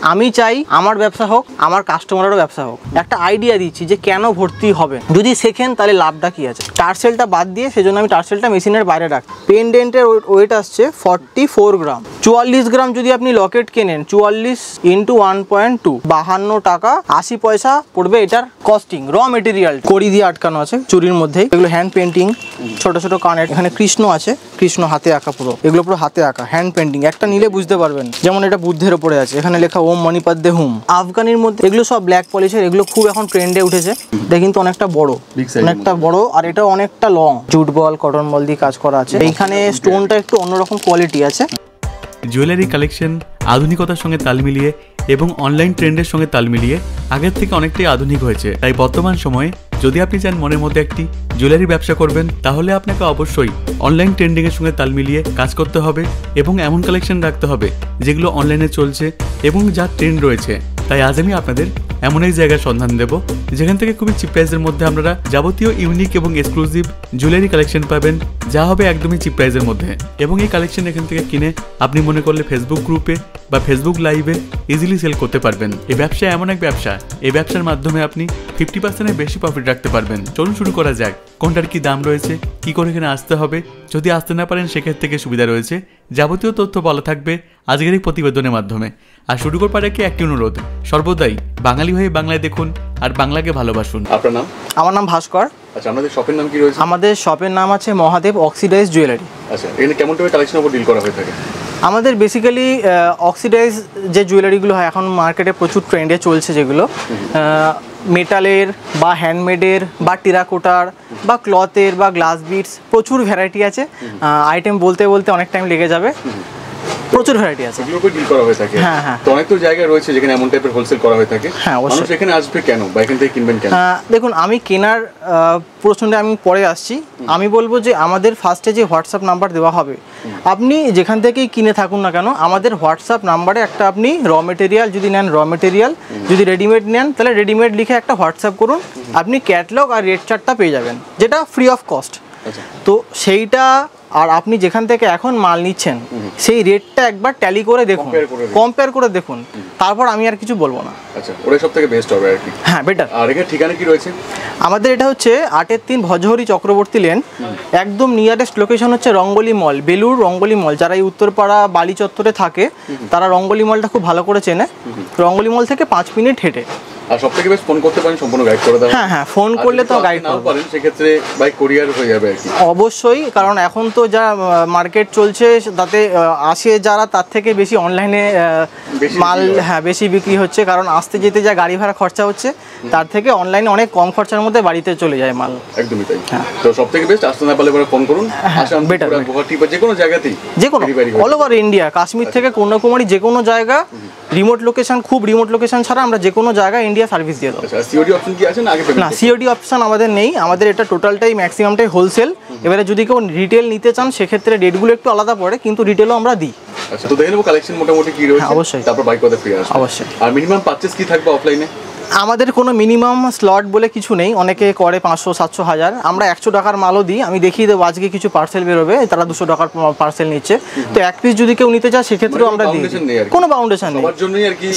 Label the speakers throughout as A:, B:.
A: আমি চাই আমার ব্যবসা হোক, আমার কাস্টমারেরও ব্যবসা হোক। একটা আইডিয়া দিচ্ছি যে কেন ভর্তি হবে, যদি শেখেন তাহলে লাভটা কি আছে। টার্সেলটা বাদ দিয়ে সেজন্য আমি টার্সেলটা মেশিনের বাইরে রাখি। পেন্ডেন্টের ওয়েট আসছে 44 গ্রাম। 44 গ্রাম যদি আপনি লকেট কেনেন, 44 × 1.2, 52 টাকা 80 পয়সা পড়বে এটার কস্টিং। র মেটেরিয়াল কড়ি দিয়ে আটকানো আছে চুরির মধ্যেই, এগুলো হ্যান্ড পেন্টিং, ছোট ছোট কানের। এখানে কৃষ্ণ আছে, কৃষ্ণ হাতে আঁকা, পুরো এগুলো পুরো হাতে আঁকা হ্যান্ড পেন্টিং। একটা নিলে বুঝতে পারবেন, যেমন এটা বুদ্ধের ওপরে আছে, এখানে লেখা ওম মণিপদ্মে হুম। আফগানির মধ্যে এগুলো সব ব্ল্যাক পলিশের, এগুলো খুব এখন ট্রেন্ডে উঠেছে। এটা কিন্তু অনেকটা বড়, অনেকটা বড়, আর এটা অনেকটা লং। জুট বল, কটন বল দিয়ে কাজ করা আছে। এইখানে স্টোনটা একটু অন্যরকম কোয়ালিটি আছে।
B: জুয়েলারি কালেকশন আধুনিকতার সঙ্গে তাল মিলিয়ে এবং অনলাইন ট্রেন্ডের সঙ্গে তাল মিলিয়ে আগের থেকে অনেকটাই আধুনিক হয়েছে। তাই বর্তমান সময়ে যদি আপনি চান মনের মধ্যে একটি জুয়েলারি ব্যবসা করবেন, তাহলে আপনাকে অবশ্যই অনলাইন ট্রেন্ডিংয়ের সঙ্গে তাল মিলিয়ে কাজ করতে হবে এবং এমন কালেকশন রাখতে হবে যেগুলো অনলাইনে চলছে এবং যার ট্রেন্ড রয়েছে। তাই আজ আমি আপনাদের এমন এক জায়গার সন্ধান দেব যেখান থেকে খুবই চিপ প্রাইসের মধ্যে আপনারা যাবতীয় ইউনিক এবং এক্সক্লুসিভ জুয়েলারি কালেকশন পাবেন, যা হবে একদমই চিপ প্রাইসের মধ্যে। এবং এই কালেকশন এখান থেকে কিনে আপনি মনে করলে ফেসবুক গ্রুপে বা ফেসবুক লাইভে ইজিলি সেল করতে পারবেন। এই ব্যবসা এমন এক ব্যবসা, এই ব্যবসার মাধ্যমে আপনি 50%-এর বেশি প্রফিট রাখতে পারবেন। চলুন শুরু করা যাক। কোনটার কি দাম রয়েছে, কি করে এখানে আসতে হবে, যদি আসতে না পারেন সেক্ষেত্রে থেকে সুবিধা রয়েছে, যাবতীয় তথ্য বলা থাকবে আজকের এই প্রতিবেদনের মাধ্যমে। আর শুরু করবার আগে একটি অনুরোধ, সর্বদাই বাঙালি হয়ে বাংলায় দেখুন আর বাংলাকে ভালোবাসুন। আপনার নাম?
A: আমার নাম ভাস্কর।
B: আচ্ছা, আপনাদের শপের নাম কি রয়েছে? আমাদের
A: শপের নাম আছে মহাদেব অক্সিডাইজ জুয়েলারি।
B: আচ্ছা, এখানে কেমন টাইপের কালেকশনের উপর ডিল করা হয়ে থাকে?
A: আমাদের বেসিক্যালি অক্সিডাইজ যে জুয়েলারিগুলো হয় এখন মার্কেটে প্রচুর ট্রেন্ডে চলছে, যেগুলো মেটালের বা হ্যান্ডমেডের বা টেরাকোটার বা ক্লথের বা গ্লাস বিটস, প্রচুর ভ্যারাইটি আছে। আইটেম বলতে বলতে অনেক টাইম লেগে যাবে, প্রচুর ভ্যারাইটি আছে।
B: এগুলোর উপর ডিল করা হয়ে থাকে।
A: হ্যাঁ হ্যাঁ,
B: তো অনেক তো জায়গা রয়েছে যেখানে এমন টাইপের হোলসেল করা হয়ে থাকে।
A: হ্যাঁ, অবশ্যই।
B: মানুষ এখানে আসবে কেন বা এখান থেকে কিনবেন কেন?
A: দেখুন, আমি কেনার প্রশ্নটা আমি পরে আসছি। আমি বলবো যে আমাদের ফার্স্টে যে হোয়াটসঅ্যাপ নাম্বার দেওয়া হবে, আপনি যেখান থেকেই কিনে থাকুন না কেন, আমাদের হোয়াটসঅ্যাপ নাম্বারে একটা আপনি র মেটেরিয়াল যদি নেন, র মেটেরিয়াল যদি রেডিমেড নেন, তাহলে রেডিমেড লিখে একটা হোয়াটসঅ্যাপ করুন। আপনি ক্যাটলগ আর রেট চার্টটা পেয়ে যাবেন, যেটা ফ্রি অফ কস্ট। তো সেইটা, আর আপনি যেখান থেকে এখন মাল নিচ্ছেন সেই রেটটা একবার ট্যালি করে দেখুন, কম্পেয়ার করে দেখুন, তারপর আমি আর কিছু বলবো না।
B: আচ্ছা, ওটাই সবথেকে বেস্ট হবে আর কি।
A: হ্যাঁ, বেটার।
B: আর এখানে ঠিকানা কি রয়েছে?
A: আমাদের এটা হচ্ছে 8-3 ভজহরি চক্রবর্তী লেন। একদম নিয়ারেস্ট লোকেশন হচ্ছে রঙ্গলি মল, বেলুর রঙ্গলি মল। যারা এই উত্তরপাড়া বালি চত্বরে থাকে তারা রঙ্গলি মলটা খুব ভালো করে চেনে। রঙ্গলি মল থেকে 5 মিনিট হেঁটে।
B: আর সবথেকে বেশ ফোন করতে পারেন, সম্পূর্ণ গাইড করে দেওয়া।
A: হ্যাঁ হ্যাঁ, ফোন করলে তো গাইড করতে পারেন,
B: সেক্ষেত্রে বাইক কুরিয়ার হয়ে যাবে আর কি।
A: অবশ্যই, কারণ এখন তো যা মার্কেট চলছে তাতে আসে যারা, তার থেকে বেশি অনলাইনে মাল বেশি বিক্রি হচ্ছে। কারণ আসতে যেতে যা গাড়ি ভাড়া খরচা হচ্ছে, তার থেকে অনলাইনে অনেক কম খরচার মধ্যে বাড়িতে চলে যায় মাল।
B: একদমই তাই। তো সবথেকে বেস্ট, আসতে না পারলে ফোন করুন। আসাম, বেটার, গুয়াহাটি বা যে কোনো জায়গাতেই, যে কোনো
A: অল ওভার ইন্ডিয়া, কাশ্মীর থেকে কন্যাকুমারী, যে কোনো জায়গা, রিমোট লোকেশন, খুব রিমোট লোকেশন ছাড়া আমরা যে কোনো জায়গায় ইন্ডিয়া সার্ভিস দিয়ে দেবো।
B: সিওডি অপশন কি আছে না? আগে
A: না, সিওডি অপশন আমাদের নেই। আমাদের এটা টোটালটাই ম্যাক্সিমামটাই হোলসেল। এবারে যদি কেউ রিটেল নিতে চান সেক্ষেত্রে রেটগুলো একটু আলাদা পড়ে, কিন্তু রিটেলও আমরা দিই।
B: আচ্ছা, তো দেখে নেবো কালেকশন মোটামুটি কি রয়েছে।
A: অবশ্যই।
B: তারপর বাইক কথা ফ্রি আসবে।
A: অবশ্যই।
B: আর মিনিমাম পারচেজ কি থাকবে অফলাইনে?
A: আমাদের কোনো মিনিমাম স্লট বলে কিছু নেই। অনেকে করে 500, 700, 1000। আমরা 100 টাকার মালও দিই। আমি দেখিয়ে দেবো, আজকে কিছু পার্সেল বেরোবে, তারা 200 টাকার পার্সেল নিচ্ছে। তো এক পিস যদি কেউ নিতে চায় সেক্ষেত্রেও আমরা দিই। কোনো বাউন্ডেশন নেই,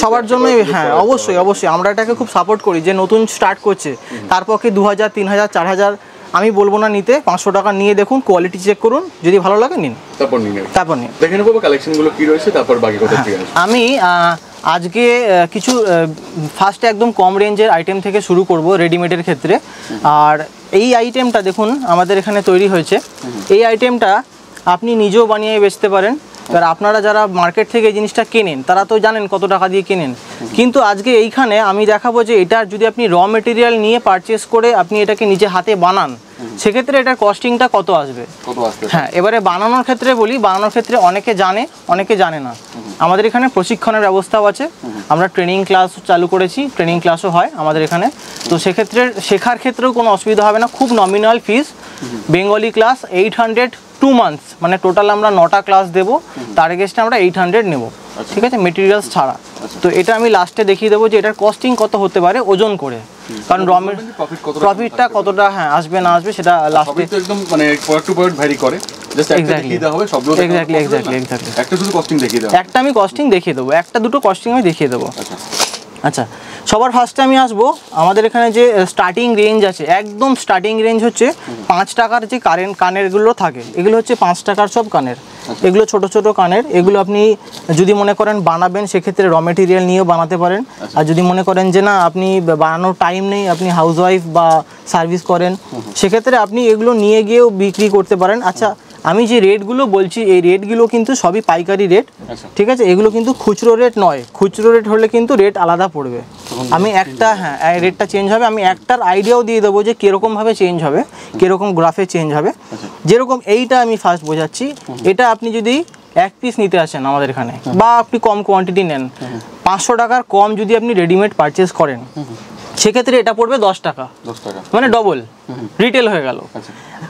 A: সবার জন্যই। হ্যাঁ, অবশ্যই অবশ্যই, আমরা এটাকে খুব সাপোর্ট করি। যে নতুন স্টার্ট করছে তার পক্ষে 2000, 3000, 4000 আমি বলবো না নিতে। 500 টাকা নিয়ে দেখুন, কোয়ালিটি চেক করুন, যদি ভালো লাগে নিন, তারপর নিন।
B: দেখে নেবো কালেকশনগুলো কি রয়েছে, তারপর বাকি কথা ফ্রি আসবে।
A: আমি আজকে কিছু ফার্স্টে একদম কম রেঞ্জের আইটেম থেকে শুরু করব রেডিমেডের ক্ষেত্রে। আর এই আইটেমটা দেখুন আমাদের এখানে তৈরি হয়েছে। এই আইটেমটা আপনি নিজেও বানিয়ে বেচতে পারেন। এবার আপনারা যারা মার্কেট থেকে এই জিনিসটা কেনেন তারা তো জানেন কত টাকা দিয়ে কেনেন, কিন্তু আজকে এইখানে আমি দেখাবো যে এটা যদি আপনি র মেটেরিয়াল নিয়ে পারচেস করে আপনি এটাকে নিজে হাতে বানান, সেক্ষেত্রে এটার কস্টিংটা কত আসবে। হ্যাঁ, এবারে বানানোর ক্ষেত্রে বলি, বানানোর ক্ষেত্রে অনেকে জানে, অনেকে জানে না। আমাদের এখানে প্রশিক্ষণের ব্যবস্থাও আছে। আমরা ট্রেনিং ক্লাস চালু করেছি, ট্রেনিং ক্লাসও হয় আমাদের এখানে। তো সেক্ষেত্রে শেখার ক্ষেত্রেও কোনো অসুবিধা হবে না। খুব নমিনাল ফিস। বেঙ্গলি ক্লাস 800 2 মান্থস, মানে টোটাল আমরা 9টা ক্লাস দেবো, তার এগেইনস্টে আমরা 800 নেব। ঠিক আছে, মেটেরিয়ালস ছাড়া। তো এটা আমি লাস্টে দেখিয়ে দেবো যে এটার কস্টিং কত হতে পারে ওজন করে, কারণ প্রফিটটা কতটা আসবে না আসবে সেটা লাস্টে
B: একদম মানে প্রোডাক্ট টু প্রোডাক্ট ভ্যারি করে।
C: জাস্ট একটা
A: Exactly.
C: দেখিয়ে দেওয়া হবে, সবগুলো
A: Exactly,
C: দেখানো
A: exactly,
C: হবে না?
A: exactly.
C: একটা শুধু কস্টিং দেখিয়ে দেওয়া
A: একটা আমি কস্টিং দেখিয়ে দেবো, একটা দুটো কস্টিং আমি দেখিয়ে দেবো।
C: আচ্ছা
A: আচ্ছা, সবার ফার্স্টে আমি আসবো আমাদের এখানে যে স্টার্টিং রেঞ্জ আছে, একদম স্টার্টিং রেঞ্জ হচ্ছে 5 টাকার যে কানেরগুলো থাকে, এগুলো হচ্ছে 5 টাকার সব কানের। এগুলো ছোট ছোট কানের, এগুলো আপনি যদি মনে করেন বানাবেন সেক্ষেত্রে র মেটেরিয়াল নিয়েও বানাতে পারেন। আর যদি মনে করেন যে না আপনি বানানোর টাইম নেই, আপনি হাউসওয়াইফ বা সার্ভিস করেন, সেক্ষেত্রে আপনি এগুলো নিয়ে গিয়েও বিক্রি করতে পারেন। আচ্ছা, আমি যে রেটগুলো বলছি এই রেটগুলো কিন্তু সবই পাইকারি রেট, ঠিক আছে? এগুলো কিন্তু খুচরো রেট নয়, খুচরো রেট হলে কিন্তু রেট আলাদা পড়বে। আমি একটা রেটটা চেঞ্জ হবে, আমি একটার আইডিয়াও দিয়ে দেবো যে কীরকমভাবে চেঞ্জ হবে, কীরকম গ্রাফে চেঞ্জ হবে। যেরকম এইটা আমি ফার্স্ট বোঝাচ্ছি, এটা আপনি যদি 1 পিস নিতে আসেন আমাদের এখানে বা আপনি কম কোয়ান্টিটি নেন, 500 টাকার কম যদি আপনি রেডিমেড পারচেস করেন, সেক্ষেত্রে এটা পড়বে 10 টাকা,
C: 10 টাকা,
A: মানে ডবল রিটেল হয়ে গেল।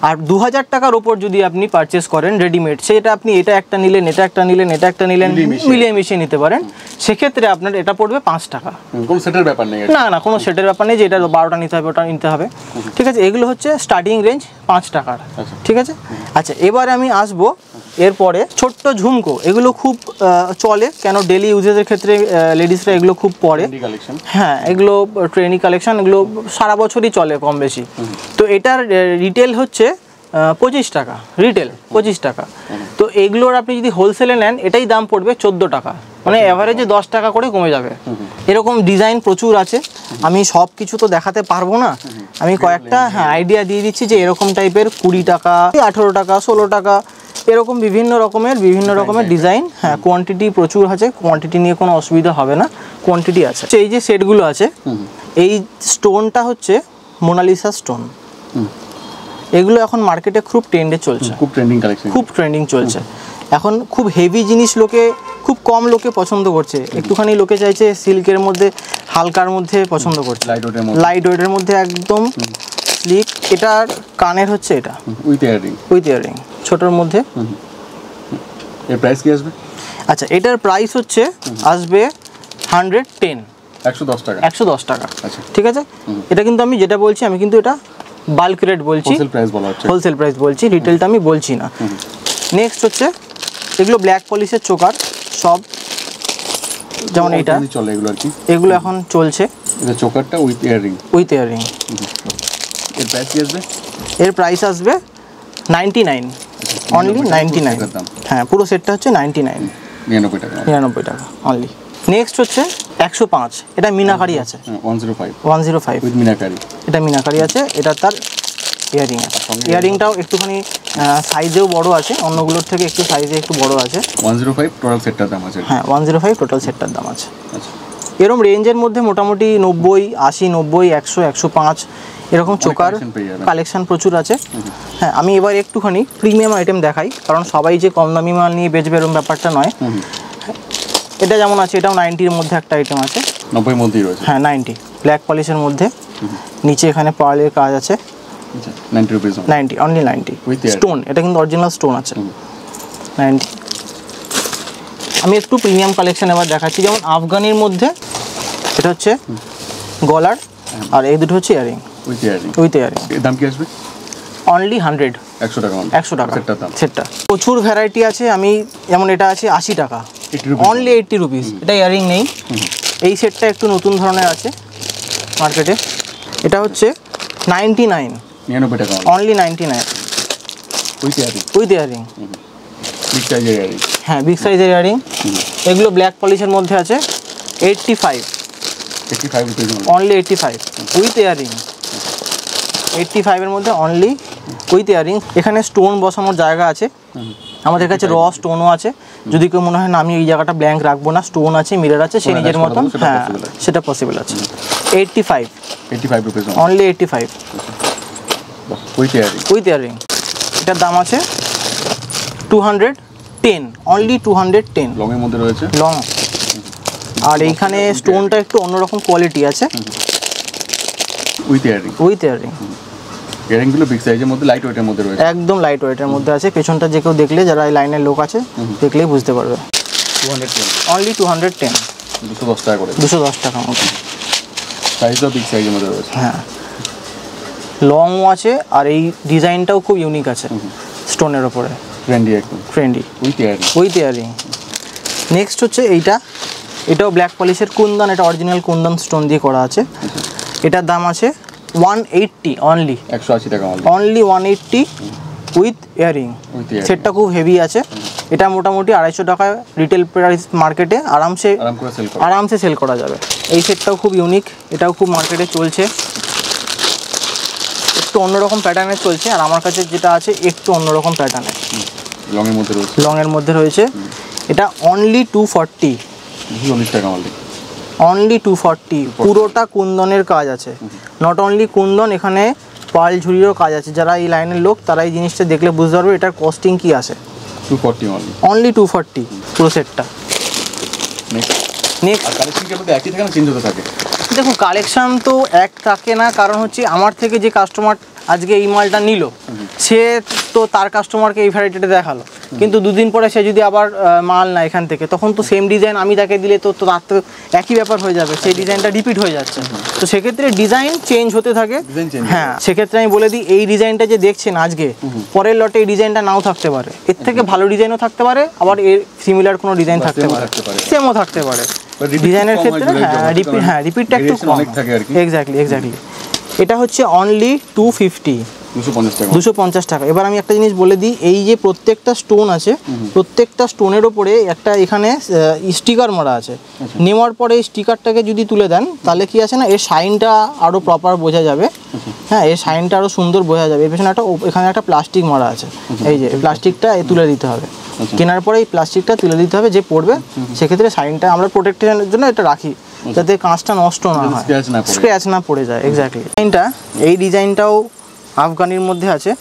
A: আর 2000 টাকার ওপর যদি আপনি পারচেস করেন রেডিমেড, সেটা আপনি এটা একটা নিলেন, এটা একটা নিলেন, এটা একটা নিলেন, মিলিয়ে মিশিয়ে নিতে পারেন, সেক্ষেত্রে আপনার এটা পড়বে 5 টাকা।
C: কোনো সেটের ব্যাপার নেই,
A: না না, কোনো সেটের ব্যাপার নেই যে এটা 12টা নিতে হবে, ওটা নিতে হবে, ঠিক আছে? এগুলো হচ্ছে স্টার্টিং রেঞ্জ 5 টাকার, ঠিক আছে? আচ্ছা, এবারে আমি আসবো এরপরে ছোট্ট ঝুমকো। এগুলো খুব চলে, কেন ডেলি ইউজেসের ক্ষেত্রে লেডিসরা এগুলো খুব পরে।
C: কালেকশন,
A: হ্যাঁ, এগুলো ট্রেনি কালেকশন, এগুলো সারা বছরই চলে কম বেশি। তো এটার রিটেল হচ্ছে 25 টাকা, রিটেল 25 টাকা। তো এগুলোর আপনি যদি হোলসেলে নেন এটাই দাম পড়বে 14 টাকা, মানে অ্যাভারেজে 10 টাকা করে কমে যাবে। এরকম ডিজাইন প্রচুর আছে, আমি সব কিছু তো দেখাতে পারবো না, আমি কয়েকটা আইডিয়া দিয়ে দিচ্ছি যে এরকম টাইপের 20 টাকা, 18 টাকা, 16 টাকা, এরকম বিভিন্ন রকমের ডিজাইন। হ্যাঁ, কোয়ান্টিটি প্রচুর আছে, কোয়ান্টিটি নিয়ে কোনো অসুবিধা হবে না, কোয়ান্টিটি আছে। এই যে সেটগুলো আছে, এই স্টোনটা হচ্ছে মোনালিসা স্টোন। এগুলো এখন মার্কেটে খুব ট্রেন্ডে চলছে,
C: খুব ট্রেন্ডিং কালেকশন, খুব
A: ট্রেন্ডিং চলছে এখন। খুব হেভি জিনিস খুব কম লোকে পছন্দ করছে, একটুখানি লোকে চাইছে সিল্কের মধ্যে, হালকার মধ্যে পছন্দ করছে, লাইট ওয়েটের মধ্যে একদম স্লিক। এটার কানের হচ্ছে এটা উইথ ইয়ারিং ছোটোর মধ্যে।
C: এর প্রাইস কি আসবে?
A: আচ্ছা, এটার প্রাইস হচ্ছে আসবে 110,
C: 110 টাকা,
A: 110 টাকা, ঠিক আছে? এটা কিন্তু আমি যেটা বলছি, আমি কিন্তু এটা বাল্ক রেট বলছি, হোলসেল প্রাইস বলছি, রিটেলটা আমি বলছি না। নেক্সট হচ্ছে এগুলো ব্ল্যাক পলিশের চোকার সব, যেমন এইটা
C: চলে, এগুলো আর কি,
A: এগুলো এখন চলছে।
C: এটা চোকারটা উইথ ইয়ারিং, এর প্রাইস কি আসবে?
A: এর প্রাইস আসবে 99, অনলি 99। হ্যাঁ, পুরো সেটটা হচ্ছে 99 টাকা অনলি। নেক্সট হচ্ছে 105, এটা মিনাকারি আছে, 105
C: উইথ মিনাকারি,
A: এটা মিনাকারি আছে, এটা তার ইয়ারিং আছে। ইয়ারিংটাও একটুখানি সাইজেও বড় আছে, অন্যগুলোর থেকে একটু সাইজে একটু বড় আছে।
C: 105 টোটাল সেটটার দাম আছে।
A: হ্যাঁ, 105 টোটাল সেটটার দাম আছে। এরকম রেঞ্জের মধ্যে মোটামুটি 90, 80, 90, 100, 105 এরকম চোকার কালেকশন প্রচুর আছে। হ্যাঁ, আমি এবার একটুখানি প্রিমিয়াম আইটেম দেখাই, কারণ সবাই যে কম দামি মাল নিয়ে বেচবে এরকম ব্যাপারটা নয়। এটা যেমন আছে, এটাও 90-র মধ্যে একটা আইটেম আছে,
C: 90-র মধ্যেই রয়েছে।
A: হ্যাঁ, 90 ব্ল্যাক পলিশের মধ্যে, নিচে এখানে পার্লের কাজ আছে,
C: 90 রুপিস,
A: 90 অনলি 90 স্টোন। এটা কিন্তু অরিজিনাল স্টোন আছে, 90। আমি একটু প্রিমিয়াম কালেকশন এবার দেখাচ্ছি, যেমন আফগানির মধ্যে এটা হচ্ছে গলার, আর এই দুটো হচ্ছে ইয়ারিং উইথ ইয়ারিং।
C: এর দাম কি আসবে?
A: অনলি 100 টাকা সেটটা। প্রচুর ভ্যারাইটি আছে, আমি যেমন এটা আছে 80 টাকা, অনলি 80 রুপিস। এটা ইয়ারিং নেই, এই সেটটা একটু নতুন ধরনের আছে মার্কেটে, এটা হচ্ছে 99
C: টাকা,
A: অনলি 99 উইথ ইয়ারিং,
C: বিগ সাইজের ইয়ারিং।
A: হ্যাঁ, বিগ সাইজের ইয়ারিং। এগুলো ব্ল্যাক পলিশের মধ্যে আছে 85
C: রুপিস,
A: অনলি 85 উইথ ইয়ারিং, 85-এর মধ্যে অনলি উইথ ইয়ারিং। এখানে স্টোন বসানোর জায়গা আছে, আমাদের কাছে র স্টোনও আছে। যদি কেউ মনে হয় না আমি এই জায়গাটা ব্ল্যাঙ্ক রাখবো না, স্টোন আছে, মিরর আছে, সে নিজের মতন, হ্যাঁ সেটা পসিবল আছে। 85
C: রুপিস,
A: অনলি 85 উইথ ইয়ারিং। এটার দাম আছে 210, অনলি 210,
C: লংয়ের মধ্যে রয়েছে,
A: লং। আর এইখানে স্টোনটা একটু অন্যরকম কোয়ালিটি আছে,
C: উইথ ইয়ারিং। ইয়ারিংগুলো বিগ সাইজের মধ্যে, লাইট ওয়েটের মধ্যে রয়েছে,
A: একদম লাইট ওয়েটের মধ্যে আছে। পেছনটা যে কেউ দেখলে, যারা এই লাইনের লোক আছে, দেখলেই বুঝতে পারবে।
C: 210,
A: অনলি 210,
C: 210 টাকা করে,
A: 210 টাকা মতো।
C: সাইজও বিগ সাইজের মধ্যে রয়েছে,
A: হ্যাঁ, লংও আছে, আর এই ডিজাইনটাও খুব ইউনিক আছে স্টোনের ওপরে।
C: ট্রেন্ডি একদম
A: ট্রেন্ডি
C: উইথ ইয়ারিং।
A: নেক্সট হচ্ছে এইটা, এটাও ব্ল্যাক পলিশের কুন্দন, এটা অরিজিনাল কুন্দন স্টোন দিয়ে করা আছে। এটার দাম আছে 180 অনলি,
C: 180 টাকা
A: অনলি 180 উইথ ইয়ারিং। সেটটা খুব হেভি আছে। এটা মোটামুটি 250 টাকায় রিটেল প্রাইস মার্কেটে আরামসে সেল করা যাবে। এই সেটটাও খুব ইউনিক, এটাও খুব মার্কেটে চলছে, একটু অন্যরকম প্যাটার্নের চলছে। আর আমার কাছে যেটা আছে একটু অন্যরকম প্যাটার্নের, লংয়ের মধ্যে রয়েছে। এটা অনলি 240
C: টাকা
A: অনলি 240। পুরোটা কুন্দনের কাজ আছে, নট অনলি কুন্দন, এখানে পার্ল ঝুরিরও কাজ আছে। যারা এই লাইনের লোক তারা এই জিনিসটা দেখলে বুঝতে পারবে এটার কস্টিং কি আছে।
C: 240
A: অনলি 240 পুরো সেটটা। নেক্সট
C: একই থাকে না চেঞ্জ হতে থাকে?
A: দেখুন কালেকশন তো এক থাকে না, কারণ হচ্ছে আমার থেকে যে কাস্টমার আজকে এই মালটা নিল সে তো তার কাস্টমারকে এই ভ্যারাইটিটা দেখালো, কিন্তু দুদিন পরে সে যদি আবার মাল না এখান থেকে, তখন তো সেম ডিজাইন আমি তাকে দিলে তো তার তো একই ব্যাপার হয়ে যাবে, সেই ডিজাইনটা রিপিট হয়ে যাচ্ছে। তো সেক্ষেত্রে ডিজাইন চেঞ্জ হতে থাকে। হ্যাঁ, সেক্ষেত্রে আমি বলে দিই এই ডিজাইনটা যে দেখছেন আজকে, পরের লটে এই ডিজাইনটা নাও থাকতে পারে, এর থেকে ভালো ডিজাইনও থাকতে পারে, আবার এর সিমিলার কোনো ডিজাইন থাকতে পারে, সেমও থাকতে পারে। ডিজাইনের ক্ষেত্রে রিপিটটা একটু কম থাকে। এক্স্যাক্টলি। এটা হচ্ছে অনলি 250 টাকা। এবার আমি একটা জিনিস বলে দিই, এই যে প্রত্যেকটা স্টোন আছে, প্রত্যেকটা স্টোনের ওপরে একটা এখানে স্টিকার মারা আছে। নেওয়ার পরে এই স্টিকারটাকে যদি তুলে দেন তাহলে কি আছে না, এর শাইনটা আরও প্রপার বোঝা যাবে। হ্যাঁ, এর শাইনটা আরও সুন্দর বোঝা যাবে। এর পেছনে এখানে একটা প্লাস্টিক মারা আছে, এই যে প্লাস্টিকটা তুলে দিতে হবে। কেনার পরে এই প্লাস্টিকটা তুলে দিতে হবে, যে পড়বে সেক্ষেত্রে শাইনটা আমরা প্রোটেকশনের জন্য এটা রাখি, যাতে কাঁচটা নষ্ট না হয়, স্ক্র্যাচ না পড়ে যায়। এক্স্যাক্টলি। এই ডিজাইনটাও আফগানির মধ্যে আছে,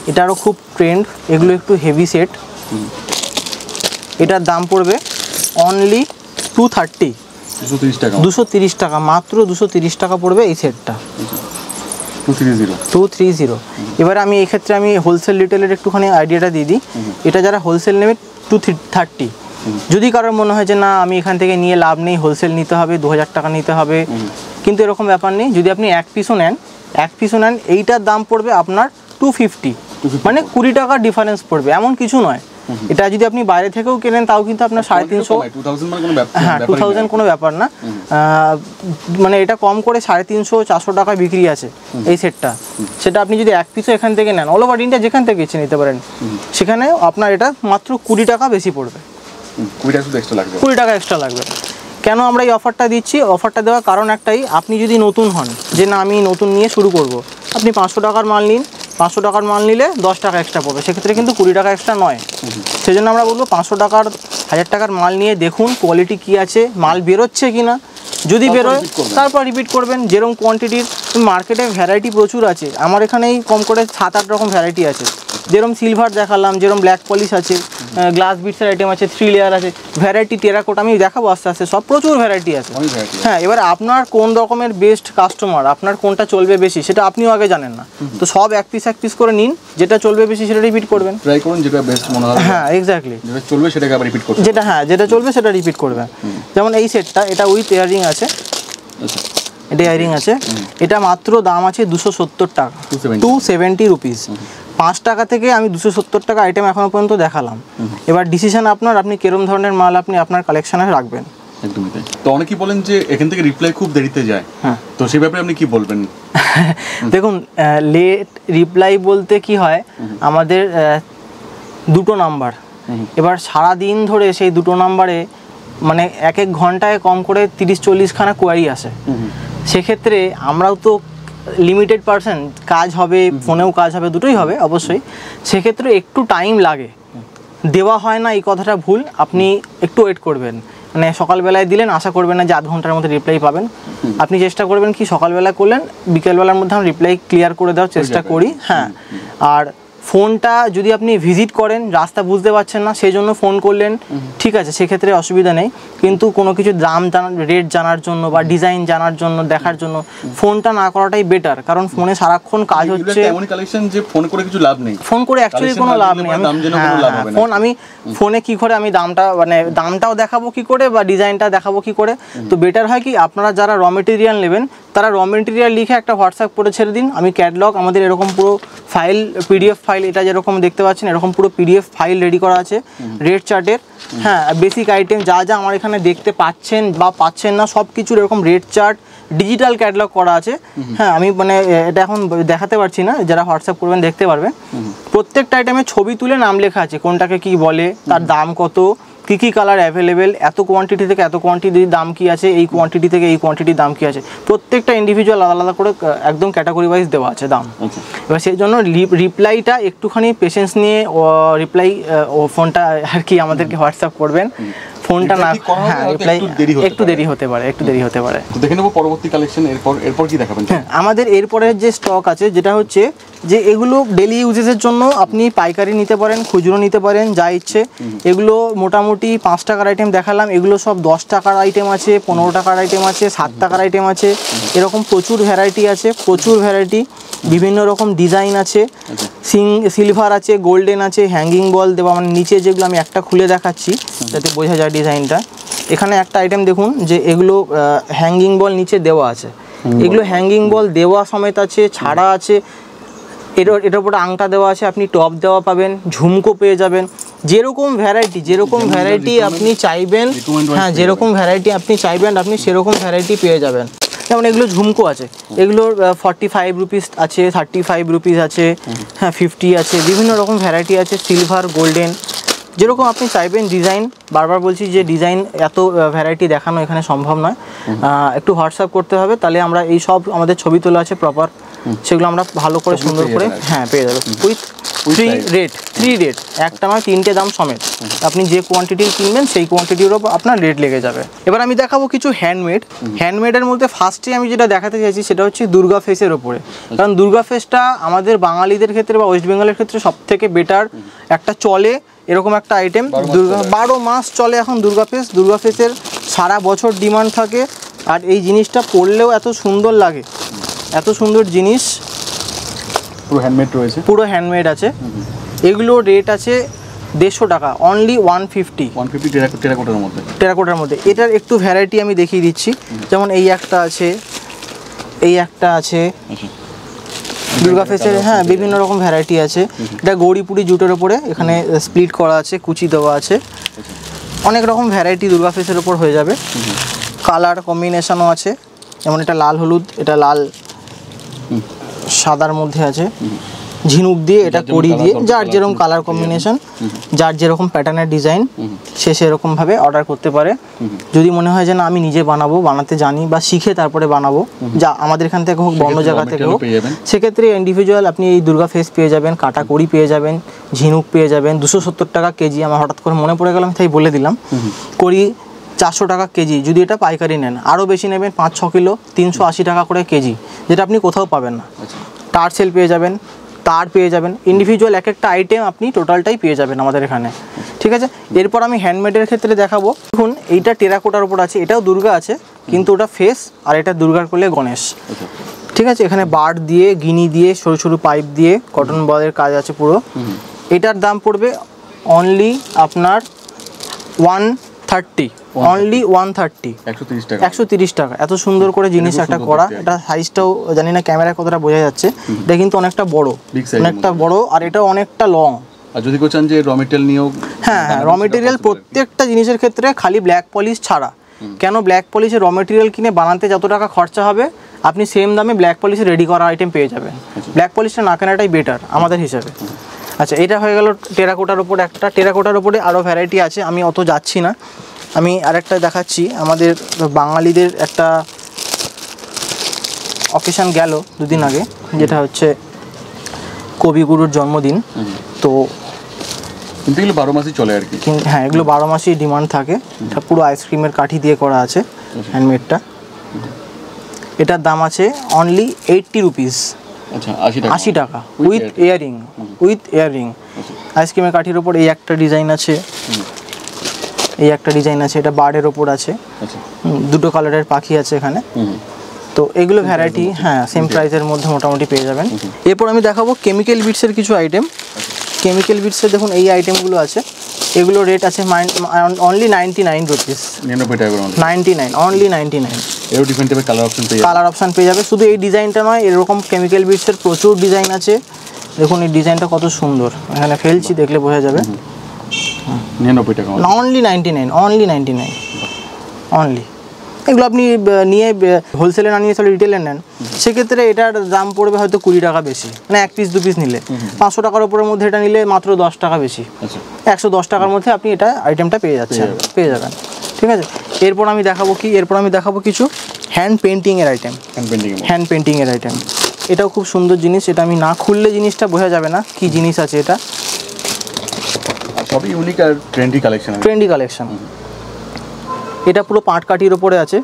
A: এটারও খুব ট্রেন্ড, এগুলো একটু হেভি সেট। এটার দাম পড়বে অনলি 230 টাকা, মাত্র 230 টাকা পড়বে এই সেটটা, 230। এবার আমি এই ক্ষেত্রে আমি হোলসেল রিটেলের একটুখানি আইডিয়াটা দিয়ে দিই। এটা যারা হোলসেল নেবে 230। যদি কারোর মনে হয় যে না আমি এখান থেকে নিয়ে লাভ নেই, হোলসেল নিতে হবে, 2000 টাকা নিতে হবে, কিন্তু এরকম ব্যাপার নেই। যদি আপনি এক পিসও নেন, এইটার দাম পড়বে আপনার 250, মানে 20 টাকার ডিফারেন্স পড়বে, এমন কিছু নয়। এটা যদি আপনি বাইরে থেকেও কেনেন তাও কিন্তু আপনার 350, হ্যাঁ 2000 কোনো ব্যাপার না। মানে এটা কম করে 350-400 টাকায় বিক্রি আছে এই সেটটা। সেটা আপনি যদি এক পিসও এখান থেকে নেন, অল ওভার ইন্ডিয়া যেখান থেকে ইচ্ছে নিতে পারেন, সেখানে আপনার এটা মাত্র 20 টাকা বেশি পড়বে, 20 টাকা এক্সট্রা লাগবে। কেন আমরা এই অফারটা দিচ্ছি? অফারটা দেওয়ার কারণ একটাই, আপনি যদি নতুন হন, যে না আমি নতুন নিয়ে শুরু করব, আপনি 500 টাকার মাল নিন, 500 টাকার মাল নিলে 10 টাকা এক্সট্রা পড়বে, সেক্ষেত্রে কিন্তু 20 টাকা এক্সট্রা নয়। সেই জন্য আমরা বলবো 500 টাকার 1000 টাকার মাল নিয়ে দেখুন কোয়ালিটি কী আছে, মাল বেরোচ্ছে কি না, যদি বেরোয় তারপর রিপিট করবেন। যেরকম কোয়ান্টিটির মার্কেটে ভ্যারাইটি প্রচুর আছে, আমার এখানেই কম করে 7-8 রকম ভ্যারাইটি আছে। যেরকম সিলভার দেখালাম, যেরকম ব্ল্যাক পলিশ আছে, গ্লাস বিটসের আইটেম আছে, 3 লেয়ার আছে, ভ্যারাইটি টেরাকোট আমি দেখাবো আস্তে আস্তে, সব প্রচুর ভ্যারাইটি আছে। হ্যাঁ, এবার আপনার কোন রকমের বেস্ট কাস্টমার, আপনার কোনটা চলবে বেশি সেটা আপনিও আগে জানেন না, তো সব এক পিস করে নিন, যেটা চলবে বেশি সেটা রিপিট করবেন, ট্রাই করুন যেটা বেস্ট মনে হয়। হ্যাঁ এক্স্যাক্টলি, যেটা চলবে সেটাকে আবার রিপিট করবেন, যেটা চলবে সেটা রিপিট করবেন। যেমন এই সেটটা, এটা উইথ ইয়ারিং আছে, এটা ইয়ারিং আছে, এটা মাত্র দাম আছে 270 টাকা, 270 রুপিস। 5 টাকা থেকে আমি 270 টাকা আইটেম এখনো পর্যন্ত দেখালাম। এবার ডিসিশন আপনার, আপনি কিরকম ধরনের মাল আপনি আপনার কালেকশনে রাখবেন। একদমই তাই। তো অনেকেই বলেন যে এখান থেকে রিপ্লাই খুব দেরিতে যায়, তো সেই ব্যাপারে আপনি কি বলবেন? দেখুন, লেট রিপ্লাই বলতে কি হয়, আমাদের 2টো নাম্বার, এবার সারা দিন ধরে সেই 2টো নাম্বারে মানে এক ঘন্টায় কম করে 30-40 খানা কোয়ারি আসে। সেক্ষেত্রে আমরাও তো লিমিটেড পার্সন, কাজ হবে, ফোনেও কাজ হবে, দুটোই হবে অবশ্যই, সেক্ষেত্রে একটু টাইম লাগে, দেওয়া হয় না এই কথাটা ভুল, আপনি একটু ওয়েট করবেন। মানে সকালবেলায় দিলেন, আশা করবেন না যে আধ ঘন্টার মধ্যে রিপ্লাই পাবেন, আপনি চেষ্টা করবেন কি সকালবেলা করলেন, বিকেলবেলার মধ্যে আমরা রিপ্লাই ক্লিয়ার করে দেওয়ার চেষ্টা করি। হ্যাঁ, আর ফোনটা যদি আপনি ভিজিট করেন, রাস্তা বুঝতে পারছেন না সেই জন্য ফোন করলেন, ঠিক আছে, সেক্ষেত্রে অসুবিধা নেই, কিন্তু কোনো কিছু দাম জানার, রেট জানার জন্য বা ডিজাইন জানার জন্য, দেখার জন্য ফোনটা না করাটাই বেটার, কারণ ফোনে সারাক্ষণ কাজ হচ্ছে, এমন কালেকশন যে ফোন করে কিছু লাভ নেই, ফোন করে অ্যাকচুয়ালি কোনো লাভ নেই। আমি ফোনে কি করে আমি দামটা, মানে দামটাও দেখাবো কি করে বা ডিজাইনটা দেখাবো কি করে, তো বেটার হয় কি আপনারা যারা র মেটেরিয়াল নেবেন তারা র মেটেরিয়াল লিখে একটা হোয়াটসঅ্যাপ করে ছেড়ে দিন, আমি ক্যাটলগ আমাদের এরকম পুরো ফাইল পিডিএফ ফাইল, এটা যেরকম দেখতে পাচ্ছেন এরকম পুরো পিডিএফ ফাইল রেডি করা আছে রেট চার্টের। হ্যাঁ, বেসিক আইটেম যা যা আমার এখানে দেখতে পাচ্ছেন বা পাচ্ছেন না সব কিছুর এরকম রেট চার্ট ডিজিটাল ক্যাটলগ করা আছে। হ্যাঁ, আমি মানে এটা এখন দেখাতে পারছি না, যারা হোয়াটসঅ্যাপ করবেন দেখতে পারবেন। প্রত্যেকটা আইটেমে ছবি তুলে নাম লেখা আছে, কোনটাকে কি বলে, তার দাম কত, কী কী কালার অ্যাভেলেবেল, এত কোয়ান্টিটি থেকে এত কোয়ান্টিটির দাম কী আছে, এই কোয়ান্টিটি থেকে এই কোয়ান্টিটির দাম কী আছে, প্রত্যেকটা ইন্ডিভিজুয়াল আলাদা আলাদা করে একদম ক্যাটাগরি ওয়াইজ দেওয়া আছে দাম। এবার সেই জন্য রিপ্লাইটা একটুখানি পেশেন্স নিয়ে রিপ্লাই ফোনটা আর কি আমাদেরকে হোয়াটসঅ্যাপ করবেন। ফোনটা না, হ্যাঁ রিপ্লাই একটু দেরি হতে পারে, একটু দেরি হতে পারে।
C: দেখে নেবো পরবর্তী কালেকশন। এরপর কি দেখাবেন?
A: হ্যাঁ, আমাদের এরপরের যে স্টক আছে যেটা হচ্ছে যে এগুলো ডেলি ইউজেসের জন্য আপনি পাইকারি নিতে পারেন, খুচরো নিতে পারেন, যা ইচ্ছে। এগুলো মোটামুটি 5 টাকার আইটেম দেখালাম, এগুলো সব 10 টাকার আইটেম আছে, 15 টাকার আইটেম আছে, 7 টাকার আইটেম আছে, এরকম প্রচুর ভ্যারাইটি আছে, প্রচুর ভ্যারাইটি, বিভিন্ন রকম ডিজাইন আছে, সিলভার আছে, গোল্ডেন আছে, হ্যাঙ্গিং বল দেওয়া, মানে নিচে যেগুলো আমি একটা খুলে দেখাচ্ছি যাতে বোঝা যায় ডিজাইনটা। এখানে একটা আইটেম দেখুন যে এগুলো হ্যাঙ্গিং বল নিচে দেওয়া আছে, এগুলো হ্যাঙ্গিং বল দেওয়া সমেত আছে, ছাড়া আছে, এটার উপরে আংটা দেওয়া আছে, আপনি টপ দেওয়া পাবেন, ঝুমকো পেয়ে যাবেন, যেরকম ভ্যারাইটি আপনি চাইবেন, হ্যাঁ যেরকম ভ্যারাইটি আপনি চাইবেন আপনি সেরকম ভ্যারাইটি পেয়ে যাবেন। যেমন এগুলো ঝুমকো আছে, এগুলোর 45 রুপিস আছে, 35 রুপিস আছে, হ্যাঁ 50 আছে, বিভিন্ন রকম ভ্যারাইটি আছে, সিলভার গোল্ডেন যেরকম আপনি চাইবেন ডিজাইন। বারবার বলছি যে ডিজাইন এত ভ্যারাইটি দেখানো এখানে সম্ভব নয়, একটু হোয়াটসঅ্যাপ করতে হবে, তাহলে আমরা এই সব আমাদের ছবি তোলা আছে প্রপার, সেগুলো আমরা ভালো করে সুন্দর করে হ্যাঁ পেয়ে যাবেন উইথ থ্রি রেট, একটা নয় 3টে দাম সমেত। আপনি যে কোয়ান্টিটি কিনবেন সেই কোয়ান্টিটির ওপর আপনার রেট লেগে যাবে। এবার আমি দেখাবো কিছু হ্যান্ডমেডের মধ্যে ফার্স্টে আমি যেটা দেখাতে চাইছি সেটা হচ্ছে দুর্গা ফেসের ওপরে, কারণ দুর্গা ফেসটা আমাদের বাঙালিদের ক্ষেত্রে বা ওয়েস্ট বেঙ্গলের ক্ষেত্রে সব থেকে বেটার একটা চলে এরকম একটা আইটেম। 12 মাস চলে এখন দুর্গা ফেসের সারা বছর ডিমান্ড থাকে, আর এই জিনিসটা পরলেও এত সুন্দর লাগে, এত সুন্দর জিনিস, পুরো হ্যান্ডমেড আছে। এগুলো রেট আছে 150 টাকা, অনলি 150 টেরাকোটার মধ্যে। এটার একটু ভ্যারাইটি আমি দেখিয়ে দিচ্ছি, যেমন এই একটা আছে, দুর্গা ফেসের হ্যাঁ বিভিন্ন রকম ভ্যারাইটি আছে। এটা গৌরীপুরি জুটের ওপরে, এখানে স্প্লিট করা আছে, কুচি দেওয়া আছে, অনেক রকম ভ্যারাইটি দুর্গা ফেসের ওপর হয়ে যাবে। কালার কম্বিনেশনও আছে, যেমন এটা লাল হলুদ, এটা লাল সাদার মধ্যে আছে, ঝিনুক দিয়ে, এটা কড়ি দিয়ে, যার যেরকম কালার কম্বিনেশন, যার যেরকম প্যাটার্নের ডিজাইন সে সেরকমভাবে অর্ডার করতে পারে। যদি মনে হয় যে না আমি নিজে বানাতে জানি বা শিখে তারপরে বানাবো, যা আমাদের এখান থেকে হোক অন্য জায়গা থেকে হোক, সেক্ষেত্রে ইন্ডিভিজুয়াল আপনি এই দুর্গা ফেস পেয়ে যাবেন, কাটা কড়ি পেয়ে যাবেন, ঝিনুক পেয়ে যাবেন। 270 টাকা কেজি, আমার হঠাৎ করে মনে পড়ে গেল তাই বলে দিলাম। কড়ি 400 টাকা কেজি, যদি এটা পাইকারি নেন আরও বেশি নেবেন 5-6 কিলো 380 টাকা করে কেজি, যেটা আপনি কোথাও পাবেন না। টার্সেল পেয়ে যাবেন, তার পেয়ে যাবেন, ইন্ডিভিজুয়াল এক একটা আইটেম আপনি টোটালটাই পেয়ে যাবেন আমাদের এখানে, ঠিক আছে। এরপর আমি হ্যান্ডমেডের ক্ষেত্রে দেখাবো। দেখুন এইটা টেরাকোটার উপর আছে, এটাও দুর্গা আছে কিন্তু ওটা ফেস, আর এটা দুর্গার কোলে গণেশ, ঠিক আছে। এখানে বার্ড দিয়ে, গিনি দিয়ে, সরু সরু পাইপ দিয়ে কটন বলের কাজ আছে পুরো। এটার দাম পড়বে অনলি আপনার 130, অনলি 130 টাকা। এত সুন্দর করে জিনিস একটা করা, এটা সাইজটাও জানি না ক্যামেরায় কতটা বোঝা যাচ্ছে, এটা কিন্তু অনেকটা বড়, আর এটা অনেকটা লং।
C: আর যদি কেউ চান যে র মেটেরিয়াল নিয়েও,
A: হ্যাঁ র মেটেরিয়াল প্রত্যেকটা জিনিসের ক্ষেত্রে, খালি ব্ল্যাক পলিশ ছাড়া। কেন ব্ল্যাক পলিশের র মেটেরিয়াল কিনে বানাতে যত টাকা খরচা হবে, আপনি সেম দামে ব্ল্যাক পলিশে রেডি করা আইটেম পেয়ে যাবেন। ব্ল্যাক পলিশটা না কেনাটাই বেটার আমাদের হিসাবে। আচ্ছা, এটা হয়ে গেল টেরাকোটার ওপরে একটা। টেরাকোটার ওপরে আরও ভ্যারাইটি আছে, আমি অত যাচ্ছি না, আমি আরেকটা দেখাচ্ছি। আমাদের বাঙালিদের একটা অকেশন গেল 2 দিন আগে, যেটা হচ্ছে কবিগুরুর জন্মদিন। তো
C: কিন্তু এগুলো 12 মাসই চলে আর কি।
A: হ্যাঁ, এগুলো 12 মাসই ডিমান্ড থাকে। এটা পুরো আইসক্রিমের কাঠি দিয়ে করা আছে হ্যান্ডমেডটা। এটার দাম আছে অনলি 80 রুপিস, 80 টাকা উইথ ইয়াররিং। আইসক্রিমের কাঠির ওপর এই একটা ডিজাইন আছে, এটা বার্ডের ওপর আছে, 2টো কালারের পাখি আছে এখানে। তো এগুলো ভ্যারাইটি হ্যাঁ সেম প্রাইসের মধ্যে মোটামুটি পেয়ে যাবেন। এরপর আমি দেখাবো কেমিক্যাল বিটসের কিছু আইটেম। কেমিক্যাল বিটসের দেখুন এই আইটেমগুলো আছে, এগুলো রেট আছে অনলি 99 রুপিস,
C: 99 টাকা,
A: 99, অনলি 99।
C: এরও ডিফারেন্ট টাইপের কালার অপশন পেয়ে
A: কালার অপশান পেয়ে যাবে। শুধু এই ডিজাইনটা নয়, এরকম কেমিক্যাল বিটসের প্রচুর ডিজাইন আছে। দেখুন এই ডিজাইনটা কত সুন্দর, এখানে ফেলছি দেখলে বোঝা যাবে।
C: 99 টাকা
A: অনলি 99, অনলি 99 অনলি। এগুলো আপনি নিয়ে হোলসেলে না নিয়ে তাহলে রিটেলে নেন, সেক্ষেত্রে এটার দাম পড়বে হয়তো 20 টাকা বেশি, মানে 1 পিস 2 পিস নিলে। 500 টাকার উপরের মধ্যে এটা নিলে মাত্র 10 টাকা বেশি।
C: আচ্ছা,
A: 110 টাকার মধ্যে আপনি এটা আইটেমটা পেয়ে যাবেন। ঠিক আছে, এরপর আমি দেখাবো কিছু হ্যান্ড পেন্টিংয়ের আইটেম। হ্যান্ড পেন্টিংয়ের আইটেম, এটাও খুব সুন্দর জিনিস। এটা আমি না খুললে জিনিসটা বোঝা যাবে না কি জিনিস আছে। এটা
C: সবই ইউনিক আর ট্রেন্ডি কালেকশন।
A: এটা পুরো পাটকাঠির উপরে আছে।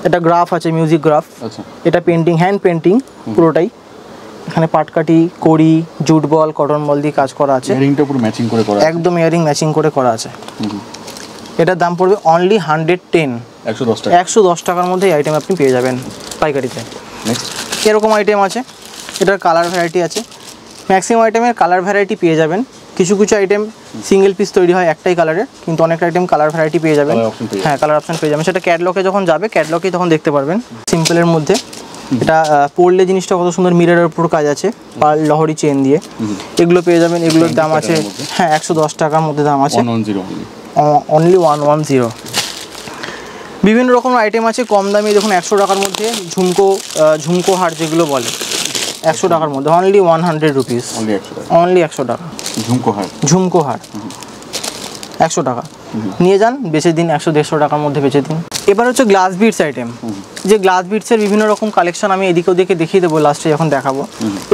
A: এটা গ্রাফ আছে, মিউজিক গ্রাফ।
C: আচ্ছা,
A: এটা পেন্টিং, হ্যান্ড পেন্টিং পুরোটাই। এখানে পাটকাঠি, কড়ি, জুট বল, কটন বল দিয়ে কাজ করা আছে।
C: ইয়ারিংটা পুরো ম্যাচিং করে করা,
A: একদম ইয়ারিং ম্যাচিং করে করা আছে। এটার দাম পড়বে অনলি 110 টাকার মধ্যে এই আইটেম আপনি পেয়ে যাবেন পাইকারিতে।
C: নেক্সট
A: এরকম আইটেম আছে, এটার কালার ভ্যারাইটি আছে। ম্যাক্সিমাম আইটেমের কালার ভ্যারাইটি পেয়ে যাবেন। কিছু আইটেম সিঙ্গেল পিস তৈরি হয় একটাই কালারের, কিন্তু অনেকটা আইটেম কালার ভ্যারাইটি পেয়ে যাবেন। হ্যাঁ, কালার অপশন পেয়ে যাবেন। সেটা ক্যাটলগে যখন যাবে, ক্যাটলগেই তখন দেখতে পারবেন। সিম্পলের মধ্যে এটা পরলে জিনিসটা কত সুন্দর, মিররের উপর কাজ আছে, পাল লহরি চেন দিয়ে। এগুলো পেয়ে যাবেন। এগুলোর দাম আছে 110 টাকার মধ্যে দাম আছে, অনলি 110। বিভিন্ন রকম আইটেম আছে কম দামি। দেখুন 100 টাকার মধ্যে ঝুমকো হার যেগুলো বলে, 100 টাকার মধ্যে অনলি 100 রুপিস, অনলি 100 টাকা। ঝুমকো হার 100 টাকা নিয়ে যান, বেচে দিন 100-150 টাকার মধ্যে বেচে দিন। এবার হচ্ছে গ্লাস বিটস আইটেম। যে গ্লাস বিটসের বিভিন্ন রকম কালেকশন আমি এদিকে ওদিকে দেখিয়ে দেবো লাস্টে যখন দেখাবো।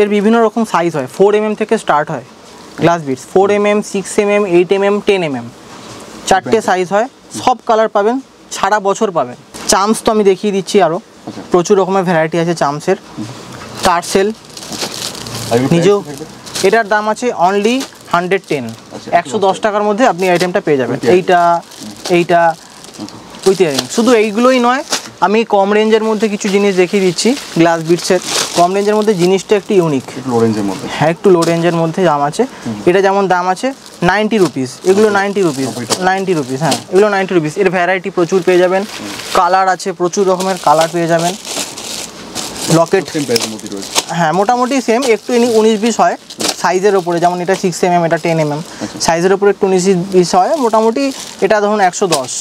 A: এর বিভিন্ন রকম সাইজ হয়, 4 mm থেকে স্টার্ট হয় glass bits. 4 mm, 6 mm, 8 mm, 10 mm, 4টে সাইজ হয়। সব কালার পাবেন, সারা বছর পাবেন। চামস তো আমি দেখিয়ে দিচ্ছি, আরও প্রচুর রকমের ভ্যারাইটি আছে চামসের। টার্সেল নিজেও, এটার দাম আছে অনলি 110, 110 টাকার মধ্যে আপনি আইটেমটা পেয়ে যাবেন। এইটা উইথ ইয়ারিং। শুধু এইগুলোই নয়, আমি কম রেঞ্জের মধ্যে কিছু জিনিস দেখিয়ে দিচ্ছি গ্লাস বিটসের। কম রেঞ্জের মধ্যে জিনিসটা একটু ইউনিক, হ্যাঁ একটু লো রেঞ্জের মধ্যে দাম আছে। এটা যেমন দাম আছে 90 রুপিস, এগুলো 90 রুপিস, হ্যাঁ এগুলো 90 রুপিস। এর ভ্যারাইটি প্রচুর পেয়ে যাবেন, কালার আছে, প্রচুর রকমের কালার পেয়ে যাবেন। লকেট, হ্যাঁ মোটামুটি সেম, একটু 19-20 হয় সাইজের ওপরে। যেমন এটা 6 mm, এটা 10 mm, সাইজের ওপরে একটু 19-20 হয়। মোটামুটি এটা ধরুন 110,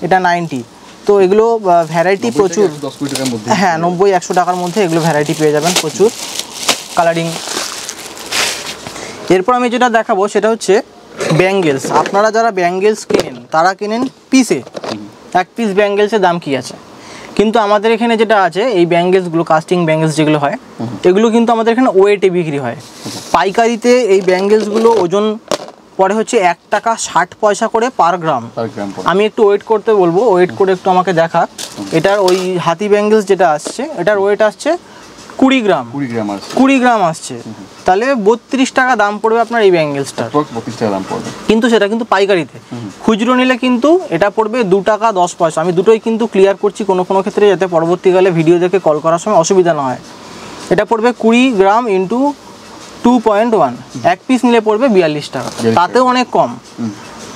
A: এটা 90। তো এগুলো ভ্যারাইটি প্রচুর, হ্যাঁ 90-100 টাকার মধ্যে এগুলো ভ্যারাইটি পেয়ে যাবেন প্রচুর কালারিং। এরপর আমি যেটা দেখাবো সেটা হচ্ছে ব্যাঙ্গেলস। আপনারা যারা ব্যাঙ্গেলস কেনেন তারা কেনেন পিসে, 1 পিস ব্যাঙ্গেলসের দাম কি আছে। কিন্তু আমাদের এখানে যেটা আছে, এই ব্যাঙ্গেলসগুলো কাস্টিং ব্যাঙ্গেলস যেগুলো হয়, এগুলো কিন্তু আমাদের এখানে ওয়েটে বিক্রি হয়। পাইকারিতে এই ব্যাঙ্গেলসগুলো ওজন পরে হচ্ছে 1 টাকা 60 পয়সা করে পার গ্রাম। আমি একটু ওয়েট করতে বলবো, ওয়েট করে একটু আমাকে দেখা। এটার ওই হাতি ব্যাঙ্গেলস যেটা আসছে, এটার ওয়েট আসছে 20 গ্রাম আসছে। তাহলে 32 টাকা দাম পড়বে আপনার এই ব্যাঙ্গেলসটার, কিন্তু সেটা কিন্তু পাইকারিতে। খুচরো নিলে কিন্তু এটা পড়বে 2 টাকা 10 পয়সা। আমি দুটোই কিন্তু ক্লিয়ার করছি কোনো ক্ষেত্রে, যাতে পরবর্তীকালে ভিডিও দেখে কল করার সময় অসুবিধা না হয়। এটা পড়বে 20 গ্রাম ইন্টু 2.1, 1 পিস নিলে পড়বে 42 টাকা। তাতেও অনেক কম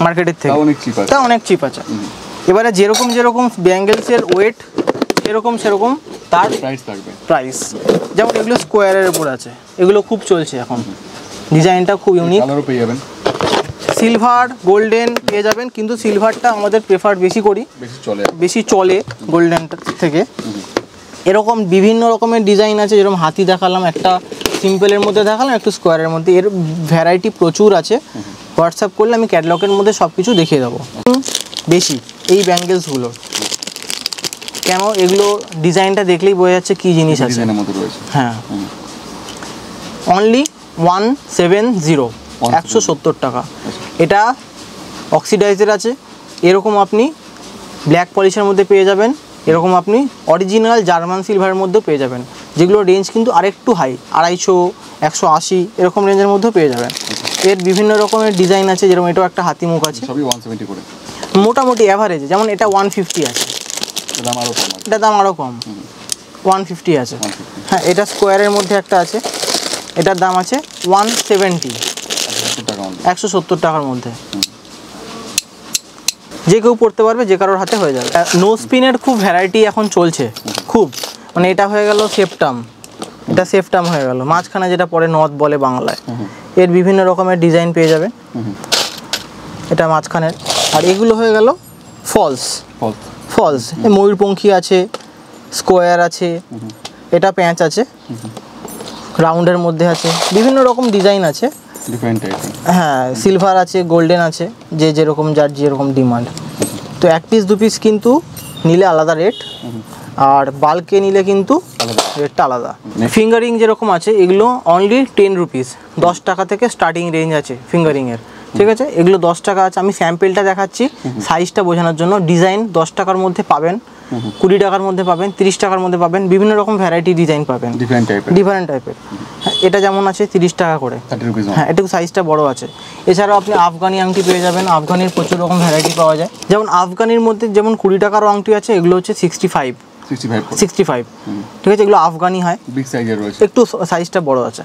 A: মার্কেটের থেকে, তা অনেক চিপ আছে। এবারে যেরকম ব্যাঙ্গেলসের ওয়েট সেরকম তার প্রাইস। যেমন এগুলো স্কোয়ারের উপর আছে, এগুলো খুব চলছে এখন, ডিজাইনটা খুব ইউনিক। সিলভার, গোল্ডেন পেয়ে যাবেন, কিন্তু সিলভারটা আমাদের প্রেফার বেশি চলে গোল্ডেনটার থেকে। এরকম বিভিন্ন রকমের ডিজাইন আছে, যেরকম হাতি দেখালাম, একটা সিম্পলের মধ্যে দেখালাম, একটু স্কোয়ারের মধ্যে। এর ভ্যারাইটি প্রচুর আছে। হোয়াটসঅ্যাপ করলে আমি ক্যাটালগের মধ্যে সব কিছু দেখিয়ে দেবো। বেশি এই ব্যাঙ্গেলসগুলো কেন, এগুলো ডিজাইনটা দেখলেই বোঝা যাচ্ছে কী জিনিস আছে। হ্যাঁ, অনলি 170, 170 টাকা। এটা অক্সিডাইজের আছে। এরকম আপনি ব্ল্যাক পলিশের মধ্যে পেয়ে যাবেন, এরকম আপনি অরিজিনাল জার্মান সিলভারের মধ্যেও পেয়ে যাবেন, যেগুলো রেঞ্জ কিন্তু আরেকটু হাই, 250, 180 এরকম রেঞ্জের মধ্যেও পেয়ে যাবেন। এর বিভিন্ন রকমের ডিজাইন আছে, যেরকম এটাও একটা হাতি মুখ আছে, মোটামুটি অ্যাভারেজে। যেমন এটা 150 আছে, এটা দাম আরও কম, 150 আছে। হ্যাঁ, এটা স্কোয়ারের মধ্যে একটা আছে, এটার দাম আছে 170, 170 টাকার মধ্যে। যে কেউ পরতে পারবে, যে কারোর হাতে হয়ে যাবে। নো স্পিনের খুব ভ্যারাইটি এখন চলছে খুব, মানে এটা হয়ে গেল সেপ্টাম, এটা সেপ্টাম হয়ে গেল, মাঝখানে যেটা পরে নথ বলে বাংলায়। এর বিভিন্ন রকমের ডিজাইন পেয়ে যাবে, এটা মাঝখানের। আর এগুলো হয়ে গেল ফলস, ফলস ময়ূরপঙ্খী আছে, স্কোয়ার আছে, এটা প্যাঁচ আছে, রাউন্ডের মধ্যে আছে, বিভিন্ন রকম ডিজাইন আছে। হ্যাঁ, সিলভার আছে, গোল্ডেন আছে, যে যেরকম যার যেরকম ডিমান্ড। তো 1 পিস 2 পিস কিন্তু নিলে আলাদা রেট, আর বাল্কে নিলে কিন্তু রেটটা আলাদা। ফিঙ্গারিং যেরকম আছে এগুলো অনলি 10 রুপিস, 10 টাকা থেকে স্টার্টিং রেঞ্জ আছে ফিঙ্গারিংয়ের, ঠিক আছে। এগুলো 10 টাকা আছে, আমি স্যাম্পেলটা দেখাচ্ছি সাইজটা বোঝানোর জন্য। ডিজাইন 10 টাকার মধ্যে পাবেন, 20 টাকার মধ্যে পাবেন, 30 টাকার মধ্যে পাবেন, বিভিন্ন রকম ভ্যারাইটি ডিজাইন পাবেন, ডিফারেন্ট টাইপের। এটা যেমন আছে 30 টাকা করে, হ্যাঁ একটু সাইজটা বড় আছে। এছাড়াও আপনি আফগানি আংটি পেয়ে যাবেন, আফগানির প্রচুর রকম ভ্যারাইটি পাওয়া যায়। যেমন আফগানির মধ্যে যেমন 20 টাকারও আংটি আছে, এগুলো হচ্ছে 65, ঠিক আছে। এগুলো আফগানি হয়, একটু সাইজটা বড় আছে।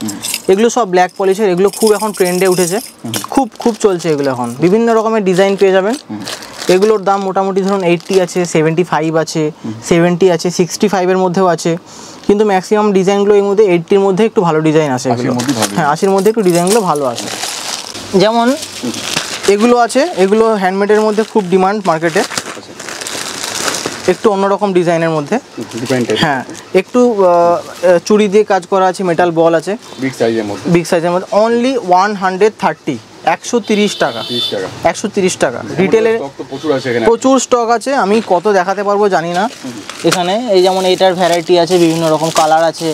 A: এগুলো সব ব্ল্যাক পলিশের, এগুলো খুব এখন ট্রেন্ডে উঠেছে, খুব খুব চলছে এগুলো এখন। বিভিন্ন রকমের ডিজাইন পেয়ে যাবেন। এগুলোর দাম মোটামুটি ধরুন 80 আছে, 75 আছে, 70 আছে, 65-এর মধ্যেও আছে, কিন্তু ম্যাক্সিমাম ডিজাইনগুলো এর মধ্যে 80-র মধ্যে একটু ভালো ডিজাইন আছে এগুলো, হ্যাঁ 80-র মধ্যে একটু ডিজাইনগুলো ভালো আছে। যেমন এগুলো আছে, এগুলো হ্যান্ডমেডের মধ্যে খুব ডিমান্ড মার্কেটে, একটু অন্যরকম ডিজাইনের মধ্যে, হ্যাঁ একটু চুড়ি দিয়ে কাজ করা আছে, মেটাল বল আছে, বিগ সাইজের মধ্যে অনলি 130, 130 টাকা, 130 টাকা রিটেলের। প্রচুর স্টক আছে, আমি কত দেখাতে পারবো জানি না এখানে। এই যেমন এইটার ভ্যারাইটি আছে, বিভিন্ন রকম কালার আছে,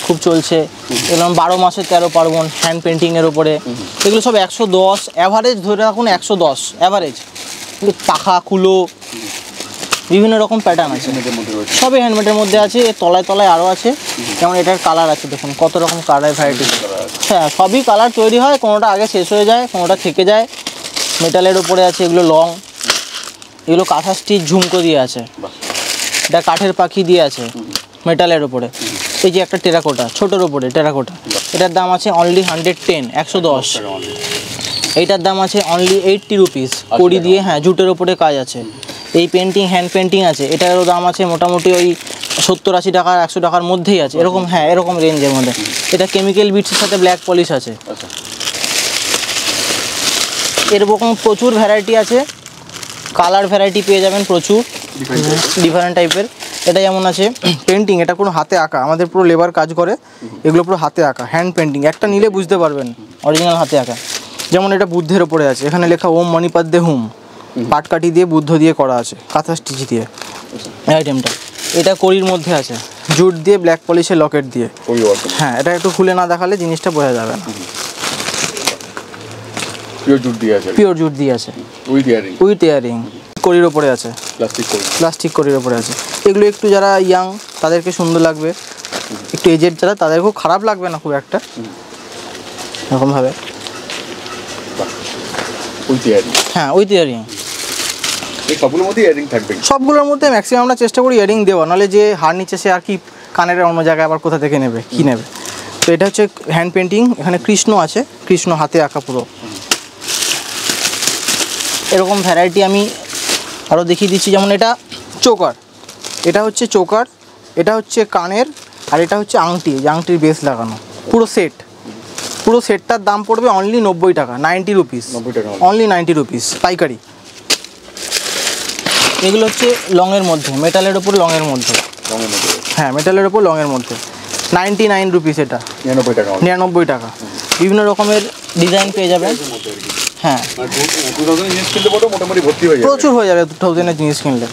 A: খুব চলছে। এরকম 12 মাসের 13 পার্বণ হ্যান্ড পেন্টিংয়ের ওপরে, এগুলো সব 110 অ্যাভারেজ ধরে রাখুন, 110 অ্যাভারেজ। পাখা কুলো বিভিন্ন রকম প্যাটার্ন আছে, সবই হ্যান্ডমেডের মধ্যে আছে। এর তলায় তলায় আরও আছে, যেমন এটার কালার আছে, দেখুন কত রকম কালার ভ্যারাইটি। হ্যাঁ সবই কালার তৈরি হয়, কোনোটা আগে শেষ হয়ে যায়, কোনোটা থেকে যায়। মেটালের ওপরে আছে, এগুলো লং, এগুলো কাঁথা স্টিচ ঝুমকো দিয়ে আছে, এটা কাঠের পাখি দিয়ে আছে মেটালের ওপরে। এই যে একটা টেরাকোটা, ছোটোর ওপরে টেরাকোটা, এটার দাম আছে অনলি 110, 110। এইটার দাম আছে অনলি 80 রুপিস, কড়ি দিয়ে, হ্যাঁ জুটের ওপরে কাজ আছে। এই পেন্টিং হ্যান্ড পেন্টিং আছে, এটারও দাম আছে মোটামুটি ওই 70-80 টাকা, 100 টাকার মধ্যেই আছে, এরকম, হ্যাঁ এরকম রেঞ্জের মধ্যে। এটা কেমিক্যাল বিটসের সাথে ব্ল্যাক পলিশ আছে। এরকম প্রচুর ভ্যারাইটি আছে, কালার ভ্যারাইটি পেয়ে যাবেন প্রচুর, ডিফারেন্ট টাইপের। এটা যেমন আছে পেন্টিং, এটা কোনো হাতে আঁকা, আমাদের পুরো লেবার কাজ করে, এগুলো পুরো হাতে আঁকা হ্যান্ড পেন্টিং, একটা নিলে বুঝতে পারবেন অরিজিনাল হাতে আঁকা। যেমন এটা বুদ্ধের ওপরে আছে, এখানে লেখা ওম মণিপাদ্যে হুম, পাটকাঠি দিয়ে বুদ্ধ দিয়ে করা আছে, কাঁথা স্টিচ দিয়ে আইটেমটা। এটা কড়ির মধ্যে আছে, জুট দিয়ে ব্ল্যাক পলিশের লকেট দিয়ে, হ্যাঁ এটা একটু খুলে না দেখালে জিনিসটা বোঝা যাবে না। পিওর জুট দিয়ে আছে, উইথ ইয়ারিং, কড়ির ওপরে আছে, প্লাস্টিক কড়ির ওপরে আছে। এগুলো একটু যারা ইয়াং তাদেরকে সুন্দর লাগবে, একটু এজেড যারা তাদের খুব খারাপ লাগবে না খুব একটা, এরকমভাবে। হ্যাঁ উইথ ইয়ারিং, সবগুলোর মধ্যে ম্যাক্সিমাম আমরা চেষ্টা করি ইয়ারিং দেওয়া, নাহলে যে হার নিচ্ছে সে আর কি কানের অন্য জায়গায় আবার কোথা থেকে নেবে, কি নেবে। তো এটা হচ্ছে হ্যান্ড পেন্টিং, এখানে কৃষ্ণ আছে, কৃষ্ণ হাতে আঁকা পুরো। এরকম ভ্যারাইটি আমি আরও দেখিয়ে দিচ্ছি। যেমন এটা চোকার, এটা হচ্ছে চোকার, এটা হচ্ছে কানের, আর এটা হচ্ছে আংটি, যে আংটির বেস লাগানো পুরো সেট। পুরো সেটটার দাম পড়বে অনলি 90 টাকা, 90 রুপিস, অনলি 90 রুপিস পাইকারি। এগুলো হচ্ছে লংয়ের মধ্যে, মেটালের ওপর লংয়ের মধ্যে, হ্যাঁ মেটালের ওপর লংয়ের মধ্যে 99 রুপিস, এটা 99 টাকা। বিভিন্ন রকমের ডিজাইন পেয়ে যাবেন, হ্যাঁ প্রচুর হয়ে যাবে 2000-এর জিনিস কিনলে।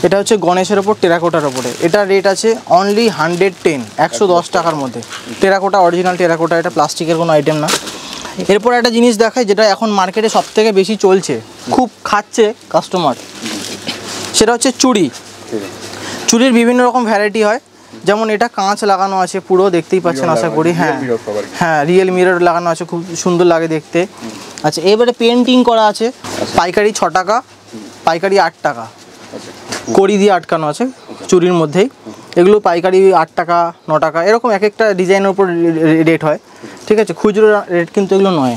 A: এটা হচ্ছে গণেশের ওপর টেরাকোটার ওপরে, এটা রেট আছে অনলি 110, 110 টাকার মধ্যে। টেরাকোটা, অরিজিনাল টেরাকোটা, এটা প্লাস্টিকের কোনো আইটেম না। এরপর একটা জিনিস দেখায় যেটা এখন মার্কেটে সবথেকে বেশি চলছে, খুব খাচ্ছে কাস্টমার, সেটা হচ্ছে চুড়ি। চুড়ির বিভিন্ন রকম ভ্যারাইটি হয়, যেমন এটা কাঁচ লাগানো আছে পুরো, দেখতেই পাচ্ছেন আশা করি, হ্যাঁ হ্যাঁ রিয়েল মিরর লাগানো আছে, খুব সুন্দর লাগে দেখতে। আচ্ছা এবারে পেন্টিং করা আছে, পাইকারি 6 টাকা, পাইকারি 8 টাকা, কড়ি দিয়ে আটকানো আছে চুড়ির মধ্যেই। এগুলো পাইকারি 8 টাকা, 9 টাকা, এরকম এক একটা ডিজাইনের উপর রেট হয়, ঠিক আছে, খুচরো রেট কিন্তু এগুলো নয়।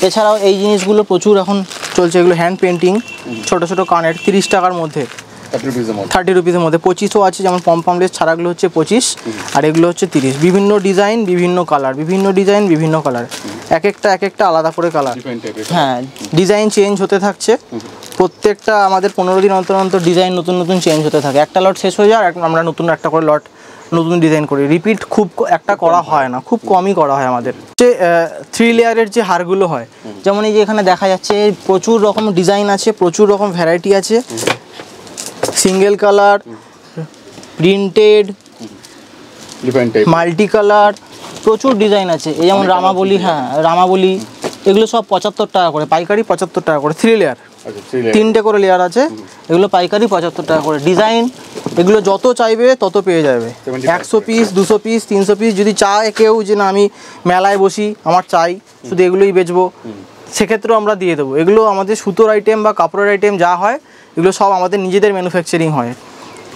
A: এছাড়াও এই জিনিসগুলো প্রচুর এখন চলছে এগুলো হ্যান্ড পেন্টিং, ছোটো ছোটো কানের 30 টাকার মধ্যে, 30 রুপিসের মধ্যে। 25ও আছে, যেমন পমপমলেস ছাড়াগুলো হচ্ছে 25 আর এগুলো হচ্ছে 30। বিভিন্ন ডিজাইন বিভিন্ন কালার, বিভিন্ন ডিজাইন বিভিন্ন কালার, এক একটা আলাদা করে কালার। হ্যাঁ, ডিজাইন চেঞ্জ হতে থাকছে প্রত্যেকটা, আমাদের 15 দিন অন্তর অন্তর ডিজাইন নতুন নতুন চেঞ্জ হতে থাকে। একটা লট শেষ হয়ে যায় আর আমরা নতুন একটা করে লট নতুন ডিজাইন করি। রিপিট খুব একটা করা হয় না, খুব কমই করা হয় আমাদের। যে 3 লেয়ারের যে হারগুলো হয়, যেমন এই যে এখানে দেখা যাচ্ছে প্রচুর রকম ডিজাইন আছে, প্রচুর রকম ভ্যারাইটি আছে, single colour, printed, multi colour, প্রচুর ডিজাইন আছে। এই যেমন রামাবলি, হ্যাঁ রামাবলি, এগুলো সব 75 টাকা করে পাইকারি, 75 টাকা করে। 3 লেয়ার, 3টে করে লেয়ার আছে, এগুলো পাইকারি 75 টাকা করে। ডিজাইন এগুলো যত চাইবে তত পেয়ে যাবে, 100 পিস 200 পিস 300 পিস। যদি চায় কেউ যে না আমি মেলায় বসি, আমার চাই শুধু এগুলোই বেচবো, সেক্ষেত্রেও আমরা দিয়ে দেবো। এগুলো আমাদের সুতোর আইটেম বা কাপড়ের আইটেম যা হয় এগুলো সব আমাদের নিজেদের ম্যানুফ্যাকচারিং হয়,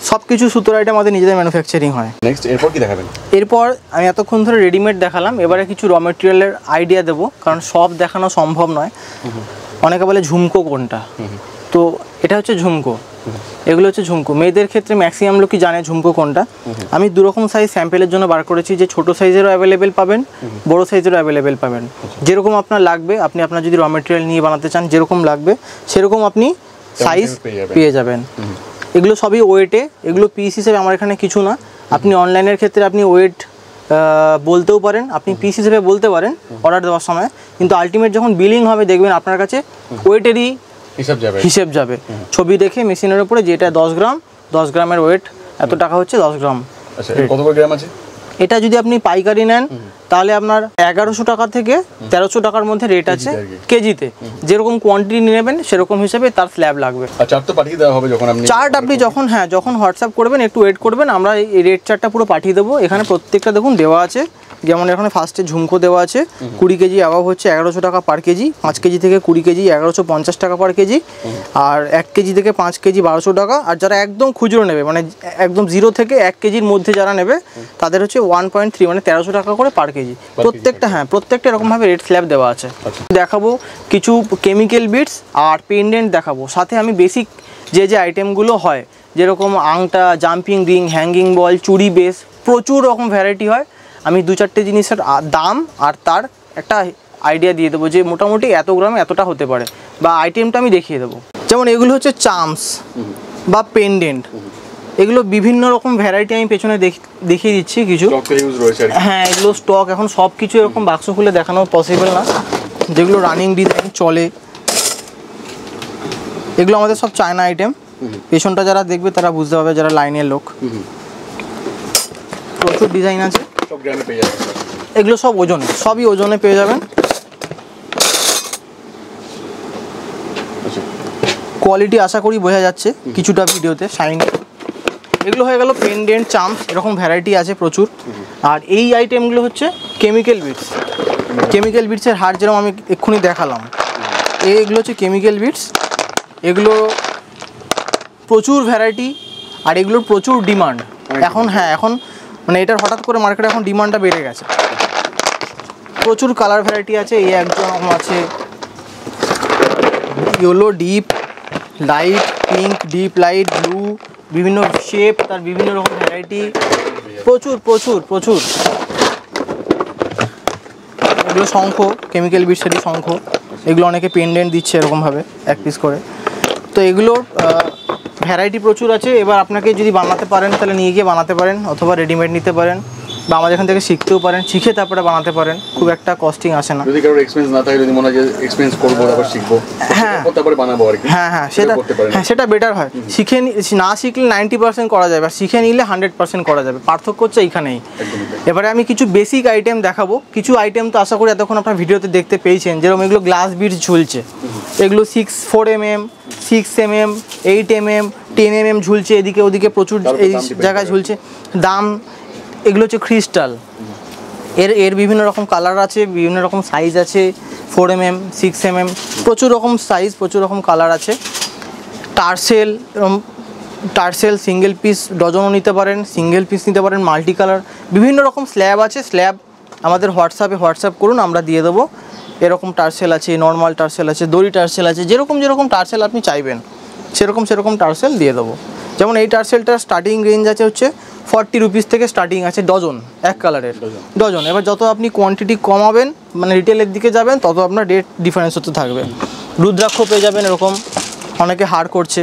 A: সব কিছু সুতোর আইটেম আমাদের নিজেদের ম্যানুফ্যাকচারিং হয়।
C: নেক্সট এরপর কি দেখাবেন?
A: এরপর আমি এতক্ষণ ধরে রেডিমেড দেখালাম, এবারে কিছু র মেটেরিয়ালের আইডিয়া দেবো, কারণ সব দেখানো সম্ভব নয়। অনেকে বলে ঝুমকো কোনটা, তো এটা হচ্ছে ঝুমকো, এগুলো হচ্ছে ঝুমকো। মেয়েদের ক্ষেত্রে ম্যাক্সিমাম লোকই জানে ঝুমকো কোনটা। আমি 2 রকম সাইজ স্যাম্পেলের জন্য বার করেছি, যে ছোটো সাইজেরও অ্যাভেলেবেল পাবেন, বড়ো সাইজেরও অ্যাভেলেবেল পাবেন। যেরকম আপনার লাগবে, আপনি আপনার যদি র মেটেরিয়াল নিয়ে বানাতে চান, যেরকম লাগবে সেরকম আপনি সাইজ পেয়ে যাবেন। এগুলো সবই ওয়েটে, এগুলো পিস হিসেবে আমার এখানে কিছু না। আপনি অনলাইনের ক্ষেত্রে আপনি ওয়েট বলতেও পারেন, আপনি পিস হিসেবে বলতে পারেন অর্ডার দেওয়ার সময়, কিন্তু আলটিমেট যখন বিলিং হবে দেখবেন আপনার কাছে ওয়েটেরই হিসেব যাবে। ছবি দেখে মেশিনের উপরে যেটা 10 গ্রাম, 10 গ্রামের ওয়েট এত টাকা হচ্ছে 10 গ্রাম।
C: আচ্ছা, কত গ্রাম আছে?
A: এটা যদি আপনি পাইকারি নেন তাহলে আপনার 1100 টাকা থেকে 1300 টাকার মধ্যে রেট আছে কেজিতে। যেরকম কোয়ান্টিটি নেবেন সেরকম হিসেবে তার স্ল্যাব লাগবে।
C: আর চার্ট তো পাঠিয়ে দেওয়া হবে যখন আপনি
A: চার্ট আপনি যখন হোয়াটসঅ্যাপ করবেন, একটু ওয়েট করবেন, আমরা এই রেট চার্টটা পুরো পাঠিয়ে দেবো। এখানে প্রত্যেকটা দেখুন দেওয়া আছে, যেমন এখানে ফার্স্টে ঝুমকো দেওয়া আছে 20 কেজি অ্যাবাভ হচ্ছে 1100 টাকা পার কেজি, 5 কেজি থেকে 20 কেজি 1150 টাকা পার কেজি, আর 1 কেজি থেকে 5 কেজি 1200 টাকা। আর যারা একদম খুচরো নেবে, মানে একদম 0 থেকে 1 কেজির মধ্যে যারা নেবে তাদের হচ্ছে 1.3 মানে 1300 টাকা করে পার কেজি প্রত্যেকটা। হ্যাঁ, প্রত্যেকটা এরকমভাবে রেট স্ল্যাব দেওয়া আছে। দেখাবো কিছু কেমিক্যাল বিটস আর পেন্ডেন্ট দেখাবো, সাথে আমি বেসিক যে আইটেমগুলো হয়, যেরকম আংটা, জাম্পিং রিং, হ্যাঙ্গিং বল, চুড়ি বেস, প্রচুর রকম ভ্যারাইটি হয়। আমি 2-4টে জিনিসের দাম আর তার একটা আইডিয়া দিয়ে দেবো, যে মোটামুটি এত গ্রামে এতটা হতে পারে, বা আইটেমটা আমি দেখিয়ে দেবো। যেমন এগুলো হচ্ছে চামস বা পেন্ডেন্ট, এগুলো বিভিন্ন রকম ভ্যারাইটি আমি পেছনে দেখিয়ে দিচ্ছি কিছু। হ্যাঁ, এগুলো স্টক এখন সব কিছু এরকম বাক্স খুলে দেখানো পসিবল না, যেগুলো রানিং ডিজাইন চলে। এগুলো আমাদের সব চায়না আইটেম, পেছনটা যারা দেখবে তারা বুঝতে পারবে, যারা লাইনের লোক। প্রচুর ডিজাইন আছে, এগুলো সব ওজনে, সবই ওজনে পেয়ে যাবেন। কোয়ালিটি আশা করি বোঝা যাচ্ছে কিছুটা ভিডিওতে, শাইন। এগুলো হয়ে গেল পেন্ডেন্ট, চাম্প, এরকম ভ্যারাইটি আছে প্রচুর। আর এই আইটেমগুলো হচ্ছে কেমিক্যাল বিটস। কেমিক্যাল বিটসের হার যেরকম আমি এক্ষুনি দেখালাম, এইগুলো হচ্ছে কেমিক্যাল বিটস। এগুলো প্রচুর ভ্যারাইটি আর এগুলোর প্রচুর ডিমান্ড এখন। হ্যাঁ, এখন মানে এটার হঠাৎ করে মার্কেটে এখন ডিমান্ডটা বেড়ে গেছে। প্রচুর কালার ভ্যারাইটি আছে, এই একরকম আছে, yellow, deep light, pink, deep light, blue, বিভিন্ন শেপ, তার বিভিন্ন রকম ভ্যারাইটি, প্রচুর প্রচুর প্রচুর। এগুলো শঙ্খ, কেমিক্যাল বিটসেরই শঙ্খ। এগুলো অনেকে পেন্ডেন্ট দিচ্ছে এরকমভাবে 1 পিস করে। তো এগুলোর ভ্যারাইটি প্রচুর আছে। এবার আপনাকে যদি বানাতে পারেন তাহলে নিয়ে গিয়ে বানাতে পারেন, অথবা রেডিমেড নিতে পারেন, বা আমাদের এখান থেকে শিখতেও পারেন, শিখে তারপরে বানাতে পারেন। খুব একটা কস্টিং আসে না।
C: যদি কারোর এক্সপেরিয়েন্স না থাকে, যদি মনে হয় যে এক্সপেরিয়েন্স করবো তারপর শিখবো,
A: হ্যাঁ
C: তারপরে বানাবো আর কি,
A: হ্যাঁ সেটা বেটার হয়। শিখে না শিখলে 90% করা যাবে, আর শিখে নিলে 100% করা যাবে। পার্থক্য হচ্ছে এইখানেই। এবারে আমি কিছু বেসিক আইটেম দেখাবো। কিছু আইটেম তো আশা করি এতক্ষণ আপনার ভিডিওতে দেখতে পেয়েছেন, যেরকম এগুলো গ্লাস বিটস ঝুলছে। এগুলো 4 mm, 6 mm, 8 mm, 10 mm ঝুলছে, এদিকে ওদিকে প্রচুর এই জায়গায় ঝুলছে। দাম, এগুলো হচ্ছে ক্রিস্টাল। এর বিভিন্ন রকম কালার আছে, বিভিন্ন রকম সাইজ আছে, 4 mm, 6 mm, প্রচুর রকম সাইজ, প্রচুর রকম কালার আছে। টার্সেল সিঙ্গেল পিস ডজনও নিতে পারেন, সিঙ্গেল পিস নিতে পারেন, মাল্টি কালার, বিভিন্ন রকম স্ল্যাব আছে। স্ল্যাব আমাদের হোয়াটসঅ্যাপ করুন, আমরা দিয়ে দেবো। এরকম টার্সেল আছে, নর্মাল টার্সেল আছে, দড়ি টার্সেল আছে, যেরকম যেরকম টার্সেল আপনি চাইবেন সেরকম টার্সেল দিয়ে দেবো। যেমন এই টার্সেলটার স্টার্টিং রেঞ্জ আছে হচ্ছে 40 রুপিস থেকে স্টার্টিং আছে ডজন, এক কালারের ডজন। এবার যত আপনি কোয়ান্টিটি কমাবেন মানে রিটেলের দিকে যাবেন তত আপনার রেট ডিফারেন্স হতে থাকবে। রুদ্রাক্ষ পেয়ে যাবেন এরকম, অনেকে হার করছে।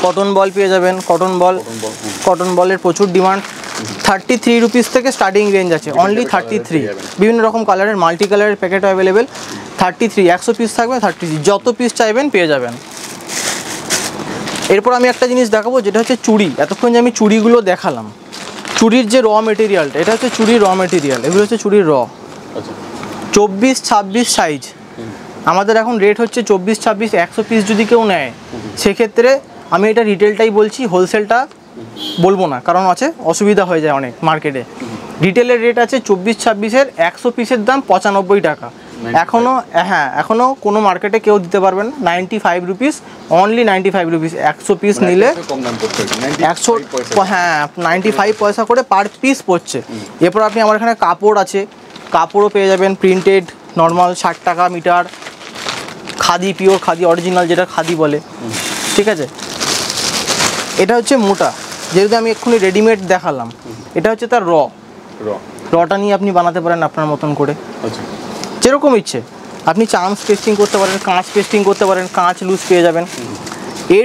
A: কটন বল পেয়ে যাবেন, কটন বলের প্রচুর ডিমান্ড। 33 রুপিস থেকে স্টার্টিং রেঞ্জ আছে, অনলি 33। বিভিন্ন রকম কালারের মাল্টি কালারের প্যাকেট অ্যাভেলেবেল। 33 100 পিস থাকবে, 33 যত পিস চাইবেন পেয়ে যাবেন। এরপর আমি একটা জিনিস দেখাবো যেটা হচ্ছে চুড়ি। এতক্ষণ যে আমি চুড়িগুলো দেখালাম, চুড়ির যে র মেটেরিয়ালটা, এটা হচ্ছে চুড়ির র মেটেরিয়াল, এগুলো হচ্ছে চুড়ির র। 24-26 সাইজ আমাদের এখন রেট হচ্ছে 24-26, 100 পিস যদি কেউ নেয় সেক্ষেত্রে আমি এটা রিটেলটাই বলছি, হোলসেলটা বলবো না, কারণ আছে অসুবিধা হয়ে যায় অনেক মার্কেটে। রিটেলের রেট আছে 24-26-এর 100 পিসের দাম 95 টাকা। এখনও কোনো মার্কেটে কেউ দিতে পারবেন না। 95 রুপিস, অনলি 95 রুপিস। 100 পিস নিলে 95 পয়সা করে পার পিস পড়ছে। এরপর আপনি আমার এখানে কাপড় আছে, কাপড়ও পেয়ে যাবেন প্রিন্টেড, নর্মাল 60 টাকা meter, khadi, pure khadi, original যেটা খাদি বলে, ঠিক আছে। এটা হচ্ছে মোটা, যেহেতু আমি এক্ষুনি রেডিমেড দেখালাম, এটা হচ্ছে তার রটা নিয়ে আপনি বানাতে পারেন আপনার মতন করে, যেরকম ইচ্ছে। আপনি চামচ পেস্টিং করতে পারেন, কাঁচ পেস্টিং করতে পারেন, কাঁচ লুজ পেয়ে যাবেন। A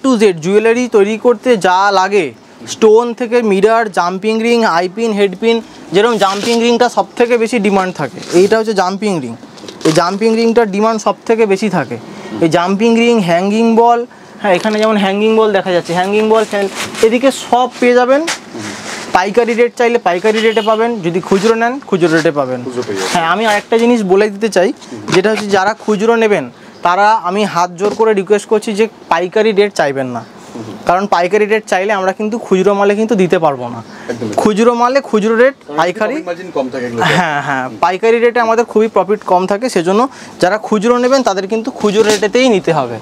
A: to Z জুয়েলারি তৈরি করতে যা লাগে, স্টোন থেকে মিরর, জাম্পিং রিং, আইপিন, হেডপিন। যেরকম জাম্পিং রিংটা সব থেকে বেশি ডিমান্ড থাকে, এইটা হচ্ছে জাম্পিং রিং। এই জাম্পিং রিংটার ডিমান্ড সব থেকে বেশি থাকে। এই জাম্পিং রিং, হ্যাঙ্গিং বল, হ্যাঁ এখানে যেমন হ্যাঙ্গিং বল দেখা যাচ্ছে, হ্যাঙ্গিং বল এদিকে সব পেয়ে যাবেন। পাইকারি রেট চাইলে পাইকারি রেটে পাবেন, যদি খুচরো নেন খুচরো রেটে পাবেন। হ্যাঁ, আমি আরেকটা জিনিস বলে দিতে চাই, যেটা হচ্ছে যারা খুচরো নেবেন তারা আমি হাত জোর করে রিকোয়েস্ট করছি যে পাইকারি রেট চাইবেন না, কারণ পাইকারি রেট চাইলে আমরা কিন্তু খুচরো মালে কিন্তু দিতে পারবো না। খুচরো মালে খুচরো রেট, পাইকারি হ্যাঁ পাইকারি রেটে আমাদের খুবই প্রফিট কম থাকে। সেজন্য যারা খুচরো নেবেন তাদের কিন্তু খুচরো রেটেতেই নিতে হবে।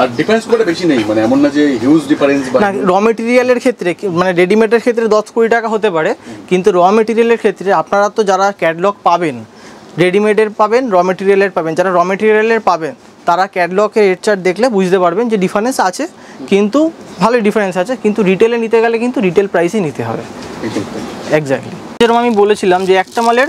C: আর ডিফারেন্স করে বেশি নেই, মানে এমন না যে হিউজ ডিফারেন্স।
A: না, র মেটেরিয়ালের ক্ষেত্রে মানে রেডিমেডের ক্ষেত্রে 10-20 টাকা হতে পারে, কিন্তু র মেটেরিয়ালের ক্ষেত্রে আপনারা তো যারা ক্যাটলগ পাবেন, রেডিমেডের পাবেন, র মেটেরিয়ালের পাবেন, যারা র মেটেরিয়ালের পাবেন তারা ক্যাটলগের রেট চার্ট দেখলে বুঝতে পারবেন যে ডিফারেন্স আছে, কিন্তু ভালোই ডিফারেন্স আছে। কিন্তু রিটেলে নিতে গেলে কিন্তু রিটেল প্রাইসই নিতে হবে। এক্স্যাক্টলি, যেরকম আমি বলেছিলাম যে একটা মালের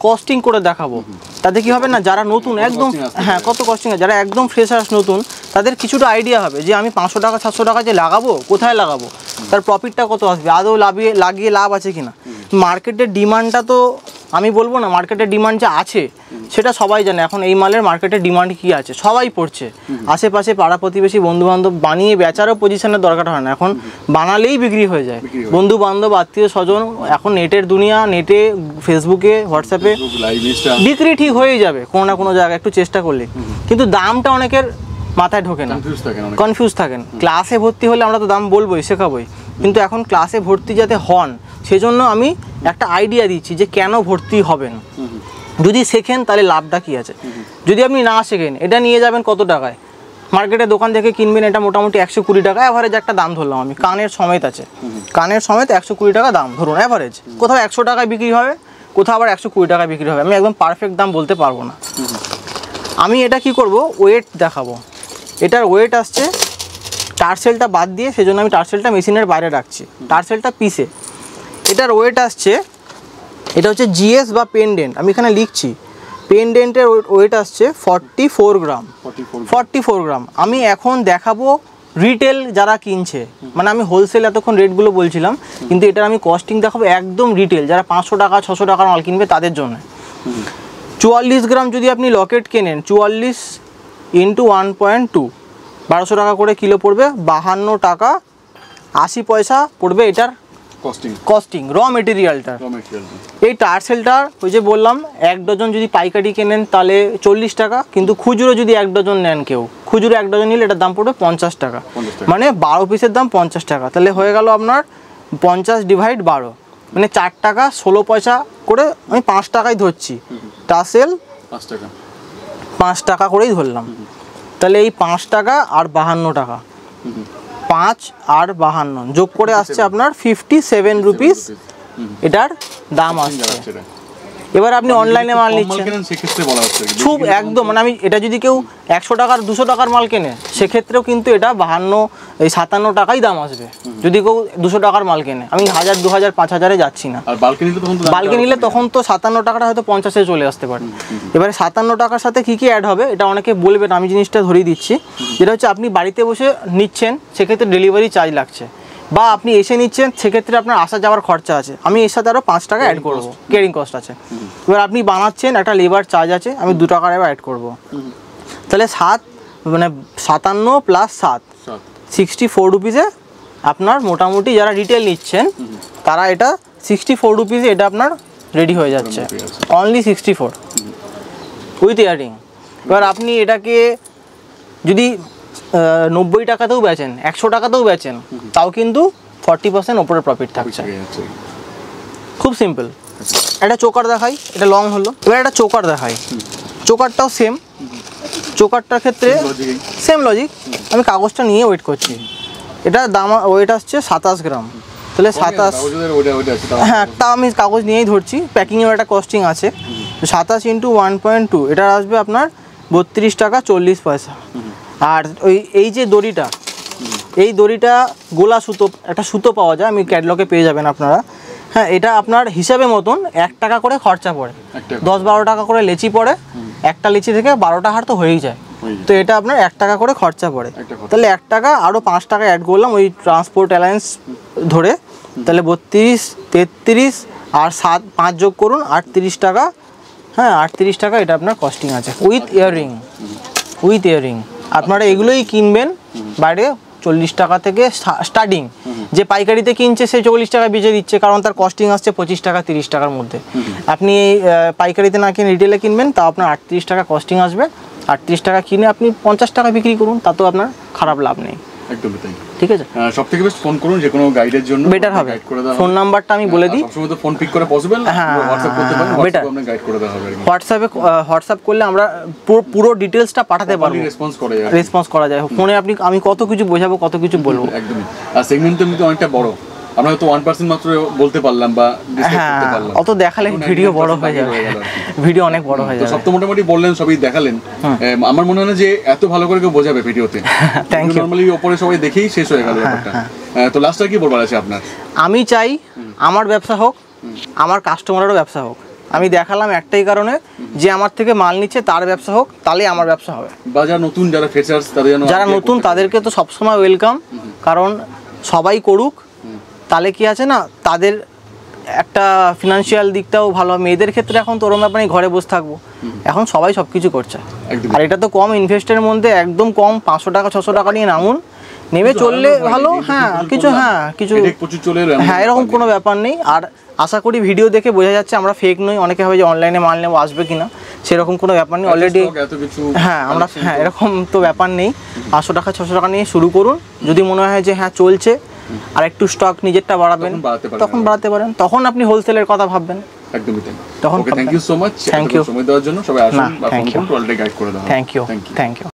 A: কস্টিং করে দেখাবো, তাতে কি হবে না, যারা নতুন একদম, হ্যাঁ কত কস্টিং, যারা একদম ফ্রেশার্স নতুন তাদের কিছুটা আইডিয়া হবে যে আমি 500 টাকা 700 টাকা যে লাগাবো, কোথায় লাগাবো, তার প্রফিটটা কত আসবে, আদৌ লাগিয়ে লাভ আছে কিনা। মার্কেটের ডিমান্ডটা তো আমি বলবো না, মার্কেটের ডিমান্ড যে আছে সেটা সবাই জানে। এখন এই মালের মার্কেটের ডিমান্ড কি আছে সবাই পড়ছে, আশেপাশে পাড়া প্রতিবেশী বন্ধু বান্ধব বানিয়ে বেচারও পজিশনের দরকার হয় না, এখন বানালেই বিক্রি হয়ে যায়। বন্ধু বান্ধব, আত্মীয় স্বজন, এখন নেটের দুনিয়া, নেটে, ফেসবুকে, হোয়াটসঅ্যাপে বিক্রি ঠিক হয়েই যাবে কোনো না কোনো জায়গায় একটু চেষ্টা করলে। কিন্তু দামটা অনেকের মাথায় ঢোকে না, কনফিউজ থাকেন। ক্লাসে ভর্তি হলে আমরা তো দাম বলবোই, শেখাবোই, কিন্তু এখন ক্লাসে ভর্তি যাতে হন সেজন্য আমি একটা আইডিয়া দিচ্ছি যে কেন ভর্তি হবেন। যদি শেখেন তাহলে লাভটা কী আছে, যদি আপনি না শেখেন এটা নিয়ে যাবেন কত টাকায়, মার্কেটে দোকান থেকে কিনবেন এটা মোটামুটি 120 টাকা অ্যাভারেজ একটা দাম ধরলাম আমি, কানের সমেত আছে, কানের সমেত 120 টাকা দাম ধরুন অ্যাভারেজ। কোথাও 100 টাকায় বিক্রি হবে, কোথাও আবার 120 টাকায় বিক্রি হবে, আমি একদম পারফেক্ট দাম বলতে পারবো না। আমি এটা কি করব, ওয়েট দেখাবো। এটার ওয়েট আসছে টার্সেলটা বাদ দিয়ে, সেজন্য আমি টার্সেলটা মেশিনের বাইরে রাখছি, টার্সেলটা পিসে। এটার ওয়েট আসছে, এটা হচ্ছে জিএস বা পেন্ডেন্ট, আমি এখানে লিখছি, পেন্ডেন্টের ওয়েট আসছে 44 গ্রাম। 44 গ্রাম। আমি এখন দেখাবো রিটেল যারা কিনছে, মানে আমি হোলসেল এতক্ষণ রেটগুলো বলছিলাম, কিন্তু এটার আমি কস্টিং দেখাবো একদম রিটেল, যারা 500 টাকা 600 টাকার মাল কিনবে তাদের জন্য। 44 গ্রাম যদি আপনি লকেট কেনেন, 44 × 1.2, 1200 টাকা করে কিলো পড়বে, 52 টাকা 80 পয়সা পড়বে এটার কস্টিং র মেটেরিয়ালটা। এই টার্সেলটার ওই যে বললাম 1 ডজন যদি পাইকারি কেনেন তাহলে 40 টাকা, কিন্তু খুচরো যদি 1 ডজন নেন কেউ, খুচরো 1 ডজন নিলে এটার দাম পড়বে 50 টাকা, মানে 12 পিসের দাম 50 টাকা। তাহলে হয়ে গেল আপনার 50/12, মানে 4 টাকা 16 পয়সা করে, আমি 5 টাকাই ধরছি, টার্সেল 5 টাকা করেই ধরলাম। তাহলে এই 5 টাকা আর 52 টাকা, 5 আর 52 যোগ করে আসছে আপনার 57 রুপিস এটার দাম আসছে। এবার আপনি অনলাইনে মাল নিচ্ছেন
C: সেক্ষেত্রে বলা হচ্ছে
A: খুব একদম, মানে আমি এটা যদি কেউ 100 টাকার 200 টাকার মাল কেনে সেক্ষেত্রেও কিন্তু এটা 57 টাকাই দাম আসবে। যদি কেউ 200 টাকার মাল কেনে, আমি 1000 2000 5000-এ যাচ্ছি না।
C: আর বাল্কে নিলে
A: তখন তো 57 টাকাটা হয়তো 50-এ চলে আসতে পারে। এবারে 57 টাকার সাথে কি কি অ্যাড হবে এটা অনেকে বলবেন, আমি জিনিসটা ধরিয়ে দিচ্ছি। যেটা হচ্ছে আপনি বাড়িতে বসে নিচ্ছেন সেক্ষেত্রে ডেলিভারি চার্জ লাগছে, বা আপনি এসে নিচ্ছেন সেক্ষেত্রে আপনার আসা যাওয়ার খরচা আছে, আমি এর সাথে আরও 5 টাকা অ্যাড করবো, ক্যারিং কস্ট আছে। এবার আপনি বানাচ্ছেন, একটা লেবার চার্জ আছে, আমি 2 টাকা অ্যাড করবো। তাহলে 57 + 7 64 রুপিসে আপনার মোটামুটি যারা রিটেল নিচ্ছেন তারা এটা 64 রুপিসে এটা আপনার রেডি হয়ে যাচ্ছে, অনলি 64 উইথ ইয়ারিং। এবার আপনি এটাকে যদি 90 টাকাতেও বেচেন, 100 টাকাতেও বেচেন, তাও কিন্তু 40% ওপরে প্রফিট থাকছে। খুব সিম্পল। একটা চোকার দেখাই, এটা লং হলো। এবার একটা চোকার দেখাই, চোকারটাও সেম। চোকারটার ক্ষেত্রে সেম লজিক। আমি কাগজটা নিয়ে ওয়েট করছি। এটা দাম ওয়েট আসছে 27 গ্রাম। তাহলে 27, হ্যাঁ তা আমি কাগজ নিয়েই ধরছি, প্যাকিংয়ের একটা কস্টিং আছে। 27 × 1.2 এটা আসবে আপনার 32 টাকা 40 পয়সা। আর এই যে দড়িটা, এই দড়িটা গোলা সুতো, একটা সুতো পাওয়া যায়, আমি ক্যাটলগে পেয়ে যাবেন আপনারা। হ্যাঁ, এটা আপনার হিসাবে মতন 1 টাকা করে খরচা পড়ে, 10-12 টাকা করে লেচি পড়ে, একটা লেচি থেকে 12টা হার তো হয়েই যায়। তো এটা আপনার 1 টাকা করে খরচা পড়ে। তাহলে 1 টাকা আরও 5 টাকা অ্যাড করলাম ওই ট্রান্সপোর্ট অ্যালায়েন্স ধরে, তাহলে 32, 33 আর 5 যোগ করুন 38 টাকা। হ্যাঁ 38 টাকা এটা আপনার কস্টিং আছে উইথ ইয়াররিং। উইথ ইয়াররিং আপনারা এগুলোই কিনবেন বাইরে 40 টাকা থেকে স্টার্টিং। যে পাইকারিতে কিনছে সে 40 টাকা বেচে দিচ্ছে, কারণ তার কস্টিং আসছে 25 টাকা 30 টাকার মধ্যে। আপনি পাইকারিতে না কিনে রিটেলে কিনবেন, তাও আপনার 38 টাকা কস্টিং আসবে। 38 টাকা কিনে আপনি 50 টাকা বিক্রি করুন, তাতেও আপনার খারাপ লাভ নেই।
C: একদমই তাই।
A: ঠিক আছে,
C: সবথেকে বেস্ট ফোন করুন যে কোনো গাইডের জন্য,
A: বেটার হবে। ফোন নাম্বারটা আমি বলে দিই,
C: সবসময় তো ফোন পিক করে পসিবল না, হোয়াটসঅ্যাপ করতে পারেন, হোয়াটসঅ্যাপে আপনি গাইড করে দেওয়া হবে।
A: হোয়াটসঅ্যাপ করলে আমরা পুরো ডিটেইলসটা পাঠাতে পারবো, রেসপন্স করা যায়। ফোনে আমি কত কিছু বোঝাবো, কত কিছু বলবো।
C: একদমই। আর সেগমেন্ট তো অনেকটা বড়, আমরা হয়তো 1% মাত্র বলতে পারলাম বা ডিসকাস করতে পারলাম।
A: অত দেখালে ভিডিও বড় হয়ে যাবে, ভিডিও অনেক বড় হয়ে যাবে।
C: সব তো মোটামুটি বললেন, সবই দেখালেন। আমার মনে হয় না যে এত ভালো করে কেউ বোঝাবে ভিডিওতে।
A: Thank you.
C: নরমালি উপরে সবাই দেখেই শেষ হয়ে গেল ব্যাপারটা। তো লাস্টে কি বলবার আছে আপনার?
A: আমি চাই আমার ব্যবসা হোক, আমার কাস্টমারেরও ব্যবসা হোক। আমি দেখালাম একটাই কারণে, যে আমার থেকে মাল নিচ্ছে তার ব্যবসা হোক, তাহলে আমার ব্যবসা হবে।
C: বা যারা নতুন, যারা ফ্রেশার্স, যারা
A: নতুন তাদেরকে তো সবসময় ওয়েলকাম, কারণ সবাই করুক, তাহলে কি আছে না, তাদের একটা ফিনান্সিয়াল দিকটাও ভালো। মেয়েদের ক্ষেত্রে এখন তো ওরম ব্যাপার নেই, ঘরে বসে থাকবো, এখন সবাই সব কিছু করছে। আর এটা তো কম ইনভেস্টের মধ্যে, একদম কম 500 টাকা 600 টাকা নিয়ে নামুন, নেমে চললে ভালো। কিছু এরকম কোনো ব্যাপার নেই। আর আশা করি ভিডিও দেখে বোঝা যাচ্ছে আমরা ফেক নই। অনেকে হবে যে অনলাইনে মাল নেবো, আসবে কিনা, সেরকম কোনো ব্যাপার নেই। অলরেডি এরকম তো ব্যাপার নেই। 500 টাকা 600 টাকা নিয়ে শুরু করুন। যদি মনে হয় যে হ্যাঁ চলছে, আর একটু স্টক নিজেরটা বাড়াবেন, তখন বাড়াতে পারেন, তখন আপনি হোলসেলের কথা ভাববেন।
C: একদমই তাই।
A: তখন
C: থ্যাংক ইউ সো মাচ সময় দেওয়ার জন্য। সবাই আসুন বা ফোন করুন, অলরেডি গাইড করে দাও।
A: Thank you.